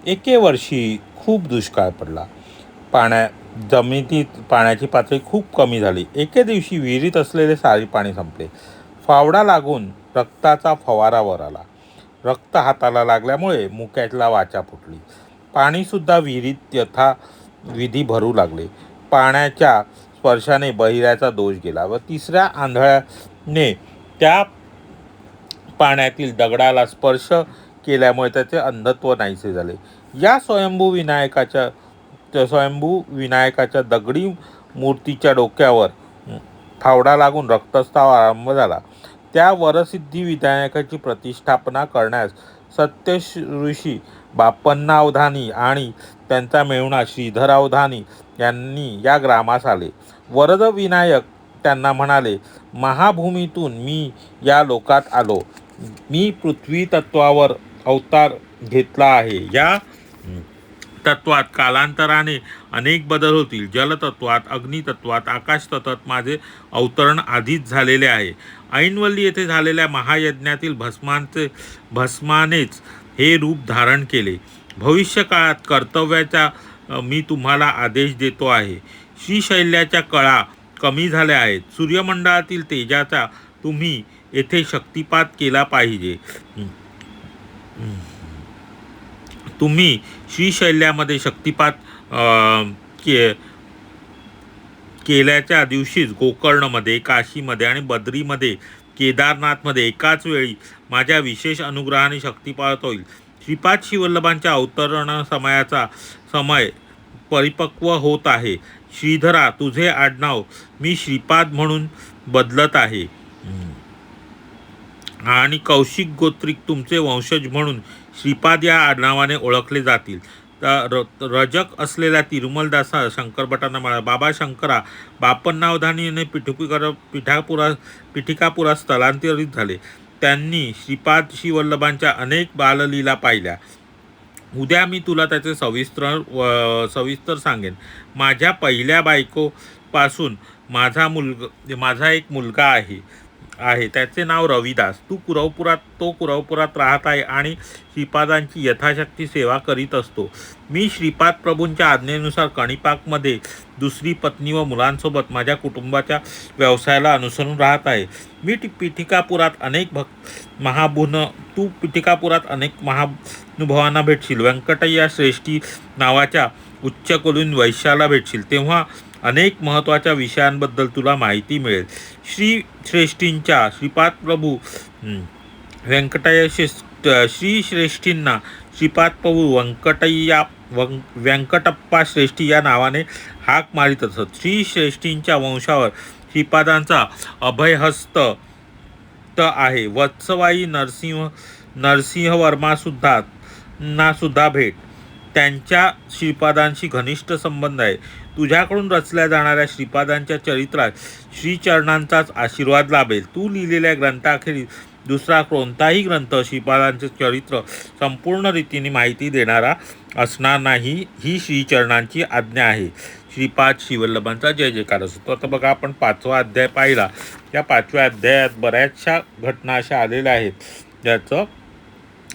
एके वर्षी खूप दुष्काळ पडला. जमिनीत पाण्याची पातळी खूप कमी झाली. एके दिवशी विहिरीत असलेले सारे पाणी संपले. फावडा लागून रक्ताचा फवारा वर आला. रक्त हाताला लागल्यामुळे मुक्यातला वाचा फुटली. पाणीसुद्धा विहिरीत यथाविधी भरू लागले. पाण्याच्या स्पर्शाने बहिऱ्याचा दोष गेला व तिसऱ्या आंधळ्याने त्या पाण्यातील दगडाला स्पर्श केल्यामुळे त्याचे अंधत्व नाहीसे झाले. या स्वयंभू विनायकाच्या दगडी मूर्तीच्या डोक्यावर फावडा लागून रक्तस्राव आरंभ झाला. त्या वरसिद्धी विनायकाची प्रतिष्ठापना करण्यास सत्य ऋषी बापन्नावधानी आणि त्यांचा मेहुणा श्रीधरावधानी यांनी या ग्रामास आले. वरद विनायक त्यांना म्हणाले, महाभूमीतून मी या लोकात आलो. मी पृथ्वी तत्वावर अवतार घेतला आहे. या तत्वात कालांतराने अनेक बदल होतील. जलतत्वात, अग्नितत्वात, आकाश तत्वात माझे अवतरण आधीच झालेले आहे. ऐनवल्ली येथे झालेल्या महायज्ञातील भस्मानेच हे रूप धारण केले. भविष्य काळात कर्तव्याचा मी तुम्हाला आदेश देतो आहे. श्रीशैल्याच्या कळा कमी झाल्या आहेत. सूर्यमंडळातील तेजाचा तुम्ही येथे शक्तिपात केला पाहिजे. तुम्ही श्रीशैल्यामध्ये शक्तिपात केल्याच्या दिवशीच गोकर्णमध्ये, काशीमध्ये आणि बद्रीमध्ये, केदारनाथमध्ये एकाच वेळी माझ्या विशेष अनुग्रहाने शक्तिपात होईल. श्रीपाद श्रीवल्लभांच्या अवतरण समय परिपक्व होत आहे. श्रीधरा, तुझे आडनाव मी श्रीपाद म्हणून बदलत आहे आणि कौशिक गोत्रिक तुमचे वंशज म्हणून श्रीपाद या आडनावाने ओळखले जातील. रजक असलेल्या तिरुमलदासा शंकरभटांना म्हणाला, बाबा शंकरा, बापन्नावधानीने पिठिकापुरात स्थलांतरित झाले. त्यांनी श्रीपाद श्रीवल्लभांच्या अनेक बाललीला पाहिल्या. उद्या मी तुला त्याचे सविस्तर सांगेन. माझ्या पहिल्या बायकोपासून माझा एक मुलगा आहे आहे त्याचे नाव रविदास. तो कुरवपुरात राहत आहे आणि श्रीपादांची यथाशक्ती सेवा करीत असतो. मी श्रीपाद प्रभूंच्या आज्ञेनुसार कणिपाकमध्ये दुसरी पत्नी व मुलांसोबत माझ्या कुटुंबाच्या व्यवसायाला अनुसरून राहत आहे. पिठिकापुरात अनेक महानुभवांना भेटशील. व्यंकटय्या श्रेष्ठी नावाच्या उच्चकुलीन वैश्याला भेटशील तेव्हा अनेक महत्त्वाच्या विषयांबद्दल तुला माहिती मिळेल. श्रीपाद प्रभू श्री श्रेष्ठींना श्रीपाद प्रभू व्यंकटप्पा श्रेष्ठी या नावाने हाक मारित असत. श्री श्रेष्ठींच्या वंशावर श्रीपादांचा अभयहस्त आहे. वत्सवाई नरसिंहवर्मा सुद्धा भेट. त्यांच्या श्रीपादांशी घनिष्ठ संबंध आहे. तुझ्याकडून रचल्या जाणाऱ्या श्रीपादांच्या चरित्रात श्रीचरणांचाच आशीर्वाद लाभेल. तू लिहिलेल्या ग्रंथाखेरीज दुसरा कोणताही ग्रंथ श्रीपादांचे चरित्र संपूर्ण रीतीने माहिती देणारा असणार नाही, ही श्रीचरणांची आज्ञा आहे. श्रीपाद श्रीवल्लभांचा जय जयकार असतो. आता बघा, आपण 5वा अध्याय पाहिला. या 5व्या अध्यायात बऱ्याचशा घटना अशा आलेल्या आहेत ज्याचं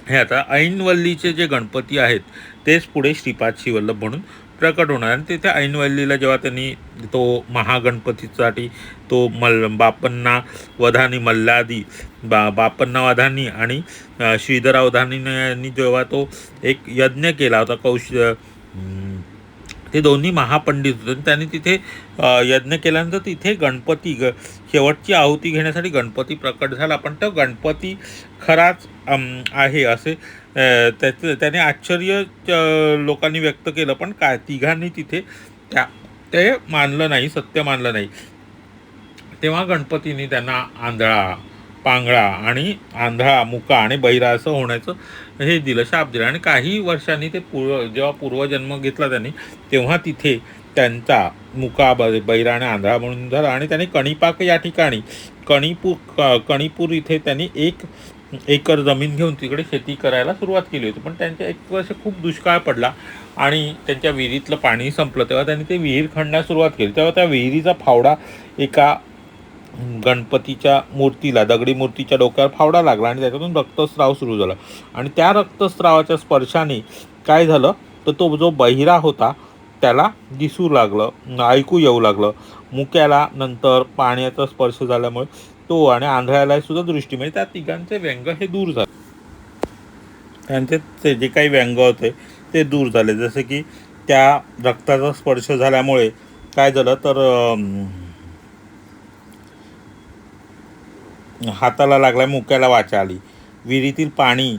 हे आता ऐनवल्लीचे जे गणपती आहेत तेच पुढे श्रीपाद श्रीवल्लभ म्हणून प्रकट होणार. आणि तिथे ऐनवल्लीला जेव्हा त्यांनी तो महागणपतीसाठी तो बापन्ना वधानी मल्लादी बापन्ना वधानी आणि श्रीधरा वधानीने जेव्हा तो एक यज्ञ केला होता ते दोन्ही महापंडित होते. त्यांनी तिथे यज्ञ केल्यानंतर तिथे गणपती शेवटची आहुती घेण्यासाठी गणपती प्रकट झाला. पण तो गणपती खराच आहे असे त्याने आश्चर्य लोकांनी व्यक्त केलं. पण काय तिघांनी तिथे ते मानलं नाही, सत्य मानलं नाही. तेव्हा गणपतीने त्यांना आंधळा, पांगळा आणि आंधळा, मुका आणि बहिरा असं होण्याचं हे दिलं, शाप दिला. आणि काही वर्षांनी ते जेव्हा पूर्वजन्म घेतला त्यांनी, तेव्हा तिथे त्यांचा मुका, बहिरा आणि आंधळा म्हणून झाला. आणि त्यांनी कणिपाक या ठिकाणी कणिपूर इथे त्यांनी 1 एकर जमीन घेऊन तिकडे शेती करायला सुरुवात केली होती. पण त्यांच्या 1 वर्ष खूप दुष्काळ पडला आणि त्यांच्या विहिरीतलं पाणी संपलं. तेव्हा त्यांनी ते विहीर खणण्यास सुरुवात केली. तेव्हा त्या विहिरीचा फावडा एका गणपतीच्या मूर्तीला, दगडी मूर्तीच्या डोक्यावर फावडा लागला आणि त्याच्यातून रक्तस्राव सुरू झाला. आणि त्या रक्तस्रावाच्या स्पर्शाने काय झालं तर तो जो बहिरा होता त्याला दिसू लागलं, ऐकू येऊ लागलं. मुक्याला नंतर पाण्याचा स्पर्श झाल्यामुळे तो, आणि आंधळ्याला सुद्धा दृष्टी, म्हणजे त्या तिघांचे व्यंग हे दूर झाले. त्यांचे जे काही व्यंग होते ते दूर झाले. जसे की त्या रक्ताचा स्पर्श झाल्यामुळे काय झालं तर हाताला लागला, मुक्याला वाचा आली, विहिरीतील पाणी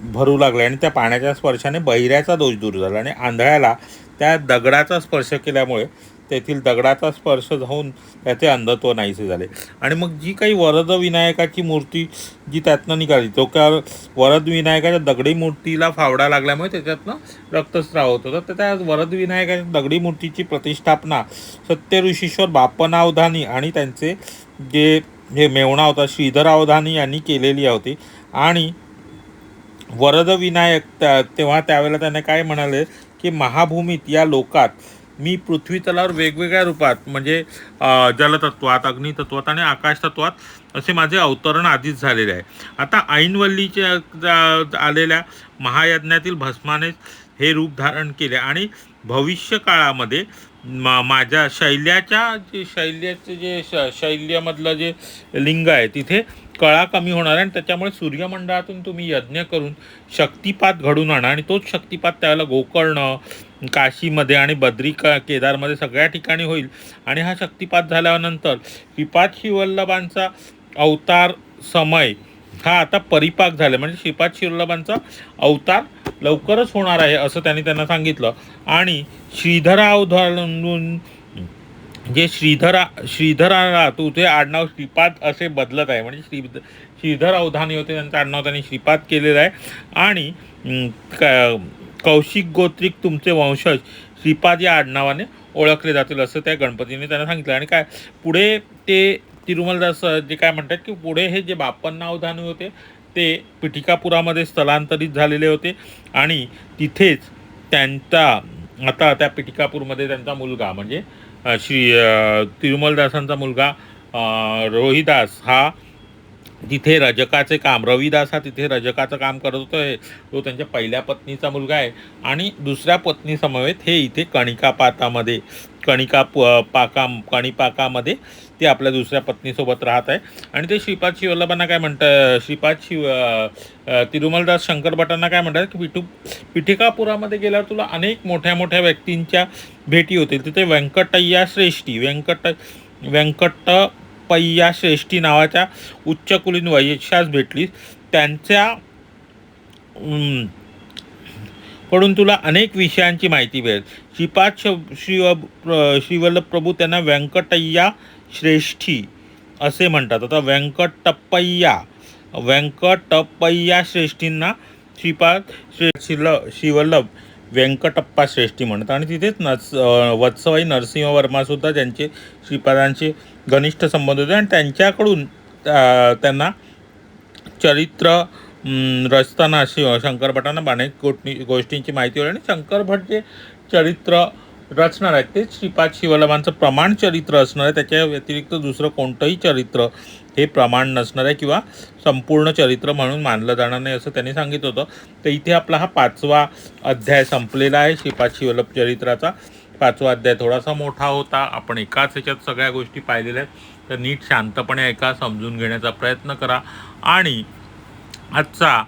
भरू लागले आणि त्या पाण्याच्या स्पर्शाने बहिऱ्याचा दोष दूर झाला. आणि आंधळ्याला त्या दगडाचा स्पर्श केल्यामुळे तेथील दगडाचा स्पर्श होऊन त्याचे अंधत्व नाहीसे झाले. आणि मग जी काही वरद विनायकाची मूर्ती जी त्यातनं निघाली, डोक्यावर वरद विनायकाच्या दगडी मूर्तीला फावडा लागल्यामुळे त्याच्यातनं रक्तस्राव होत होता. तर त्या वरद विनायकाच्या दगडी मूर्तीची प्रतिष्ठापना सत्यऋषीश्वर बापनावधानी आणि त्यांचे जे मेवणा होता श्रीधरावधानी यांनी केलेली होती. आणि वरद विनायक तेव्हा त्यावेळेला त्याने काय म्हणाले की महाभूमीत या लोकात मी पृथ्वी तलावर वेगवेगळ्या रूपात, म्हणजे जलतत्वात, अग्नितत्वात आणि आकाशतत्वात असे माझे अवतरण आधीच झालेले आहे. आता ऐनवल्लीच्या आलेल्या महायज्ञातील भस्माने हे रूप धारण केले आणि भविष्य काळामध्ये माझ्या शैल्यामधलं जे लिंग आहे तिथे कळा कमी होणार आहे. आणि त्याच्यामुळे सूर्यमंडळातून तुम्ही यज्ञ करून शक्तिपात घडून आणा. आणि तोच शक्तिपात त्यावेळेला गोकर्ण, काशीमध्ये आणि केदारमध्ये सगळ्या ठिकाणी होईल. आणि हा शक्तिपात झाल्यानंतर श्रीपाद श्रीवल्लभांचा अवतार समय हा आता परिपाक झाला, म्हणजे श्रीपाद श्रीवल्लभांचा अवतार लवकरच होणार आहे असं त्यांना सांगितलं. आणि श्रीधरावधान जे श्रीधराला तुझे आडनाव श्रीपाद असे बदलत आहे, म्हणजे श्रीधर अवधानी होते, त्यांचं आडनाव त्यांनी श्रीपाद केलेलं आहे. आणि कौशिक गोत्रिक तुमचे वंशज श्रीपाद या आडनावाने ओळखले जातील असं त्या गणपतीने त्यांना सांगितलं. आणि काय पुढे ते तिरुमलदास जे काय म्हणतात की पुढे हे जे बापन्ना अवधानी होते ते पिठिकापुरामध्ये स्थलांतरित झालेले होते. आणि तिथेच त्यांचा आता त्या पिठिकापूरमध्ये त्यांचा मुलगा, म्हणजे तिरुमलदासांचा मुलगा रोहिदास हा तिथे रजकाचे काम, रविदास हा तिथे रजकाचं काम करत होतो. तो त्यांच्या पहिल्या पत्नीचा मुलगा आहे आणि दुसऱ्या पत्नीसमवेत हे इथे कणिकापातामध्ये कणिपाकामध्ये ते आपल्या दुसऱ्या पत्नीसोबत राहत आहे. आणि ते श्रीपाद शिवल्लभांना काय म्हणतं, तिरुमलदास शंकर भटांना काय म्हणतात की पिठिकापुरामध्ये गेल्यावर तुला अनेक मोठ्या मोठ्या व्यक्तींच्या भेटी होतील. तिथे व्यंकटप्पय्या श्रेष्ठी नावाच्या उच्चकुलीन वैश्यास भेटलीस. त्यांच्या कडून तुला अनेक विषयांची माहिती मिळेल. श्रीवल्लभ प्रभू त्यांना व्यंकटय्या श्रेष्ठी असे म्हणतात. आता व्यंकटप्पय्या श्रेष्ठींना श्रीवल्लभ व्यंकटप्पा श्रेष्ठी म्हणतात. आणि तिथेच वत्सवाई नरसिंहवर्मासुद्धा ज्यांचे श्रीपादांचे घनिष्ठ संबंध होते आणि त्यांच्याकडून त्यांना चरित्र रचताना शंकर भटांना अनेक गोष्टींची माहिती होईल. आणि शंकर भट जे चरित्र रचणार आहेत ते श्रीपाद शिवल्लभांचं प्रमाण चरित्र असणार आहे. त्याच्या व्यतिरिक्त दुसरं कोणतंही चरित्र हे प्रमाण नसणार आहे किंवा संपूर्ण चरित्र म्हणून मानलं जाणार नाही असं त्यांनी सांगितलं होतं. तर इथे आपला हा 5वा अध्याय संपलेला आहे. श्रीपाद शिवल्लभ चरित्राचा 5वा अध्याय थोडासा मोठा होता. आपण एकाच ह्याच्यात सगळ्या गोष्टी पाहिलेल्या आहेत. तर नीट शांतपणे ऐका, समजून घेण्याचा प्रयत्न करा. आणि आजचा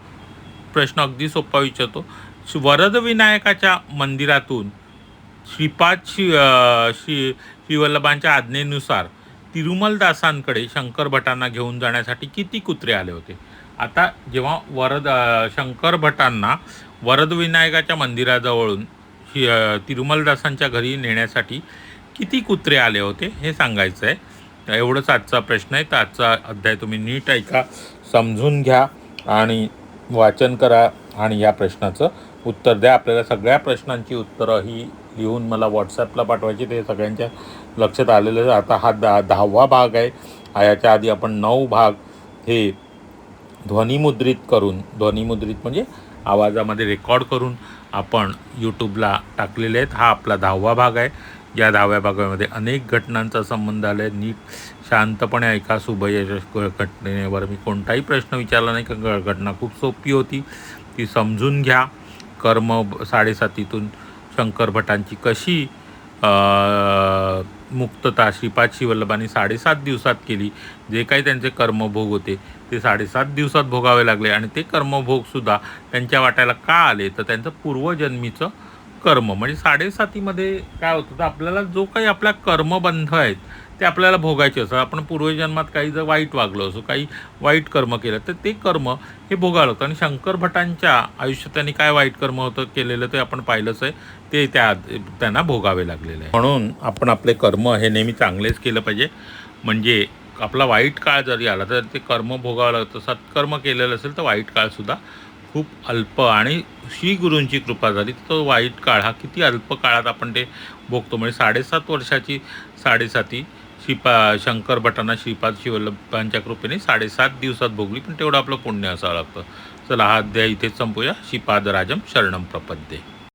प्रश्न अगदी सोपा विचारतो. वरदविनायकाच्या मंदिरातून श्रीवल्लभांच्या आज्ञेनुसार तिरुमलदासांकडे शंकर भटांना घेऊन जाण्यासाठी किती कुत्रे आले होते? आता जेव्हा शंकर भटांना वरदविनायकाच्या मंदिराजवळून तिरुमलदासांच्या घरी नेण्यासाठी किती कुत्रे आले होते हे सांगायचं आहे. एवढंच आजचा प्रश्न आहे. तर आजचा अध्याय तुम्ही नीट ऐका, समजून घ्या आणि वाचन करा आणि या प्रश्नाचं उत्तर द्या. आपल्याला सगळ्या प्रश्नांची उत्तरं ही लिहून मला व्हॉट्सॲपला पाठवायची. ते सगळ्यांच्या लक्षात आलेलं. आता हा 10वा भाग आहे. याच्या आधी आपण 9 भाग हे ध्वनिमुद्रित म्हणजे आवाजामध्ये रेकॉर्ड करून आपण यूट्यूबला टाकलेले आहेत. हा आपला 10वा भाग आहे. या 10व्या भागामध्ये अनेक घटनांचा संबंध आला आहे. नीट शांतपणे ऐका. सुभयश घटनेवर मी कोणताही प्रश्न विचारला नाही, कारण घटना खूप सोपी होती, ती समजून घ्या. कर्म 7.5तून शंकर भटांची कशी मुक्तता श्रीपाद शिवल्लभांनी 7.5 दिवसात केली. जे काही त्यांचे कर्मभोग होते ते 7.5 दिवसात भोगावे लागले. आणि ते कर्मभोगसुद्धा त्यांच्या वाट्याला का आले, तर त्यांचं पूर्वजन्मीचं कर्म म्हणजे 7.5मध्ये काय होतं, तर आपल्याला जो काही आपल्या कर्मबंध आहेत ते आपल्याला भोगायचे असतात. आपण पूर्वजन्मात काही जर वाईट वागलो असो, काही वाईट कर्म केलं, तर ते कर्म हे भोगावं लागतं. आणि शंकर भटांच्या आयुष्यात त्यांनी काय वाईट कर्म केलेलं ते आपण पाहिलंच आहे. ते त्यांना भोगावे लागलेलं आहे. म्हणून आपण आपले कर्म हे नेहमी चांगलेच केलं पाहिजे. म्हणजे आपला वाईट काळ जरी आला तर ते कर्म भोगावं लागतं. सत्कर्म केलेलं असेल तर वाईट काळसुद्धा खूप अल्प, आणि श्री गुरूंची कृपा झाली तर तो वाईट काळ हा किती अल्प काळात आपण ते भोगतो. म्हणजे 7.5 वर्षाची 7.5 शंकर भटांना श्रीपाद शिवल्लभांच्या कृपेने 7.5 दिवसात भोगली. पण तेवढं आपलं पुण्य असावं लागतं. चला, हा अध्याय इथेच संपूया. श्रीपादराजम शरणम प्रपद्ये.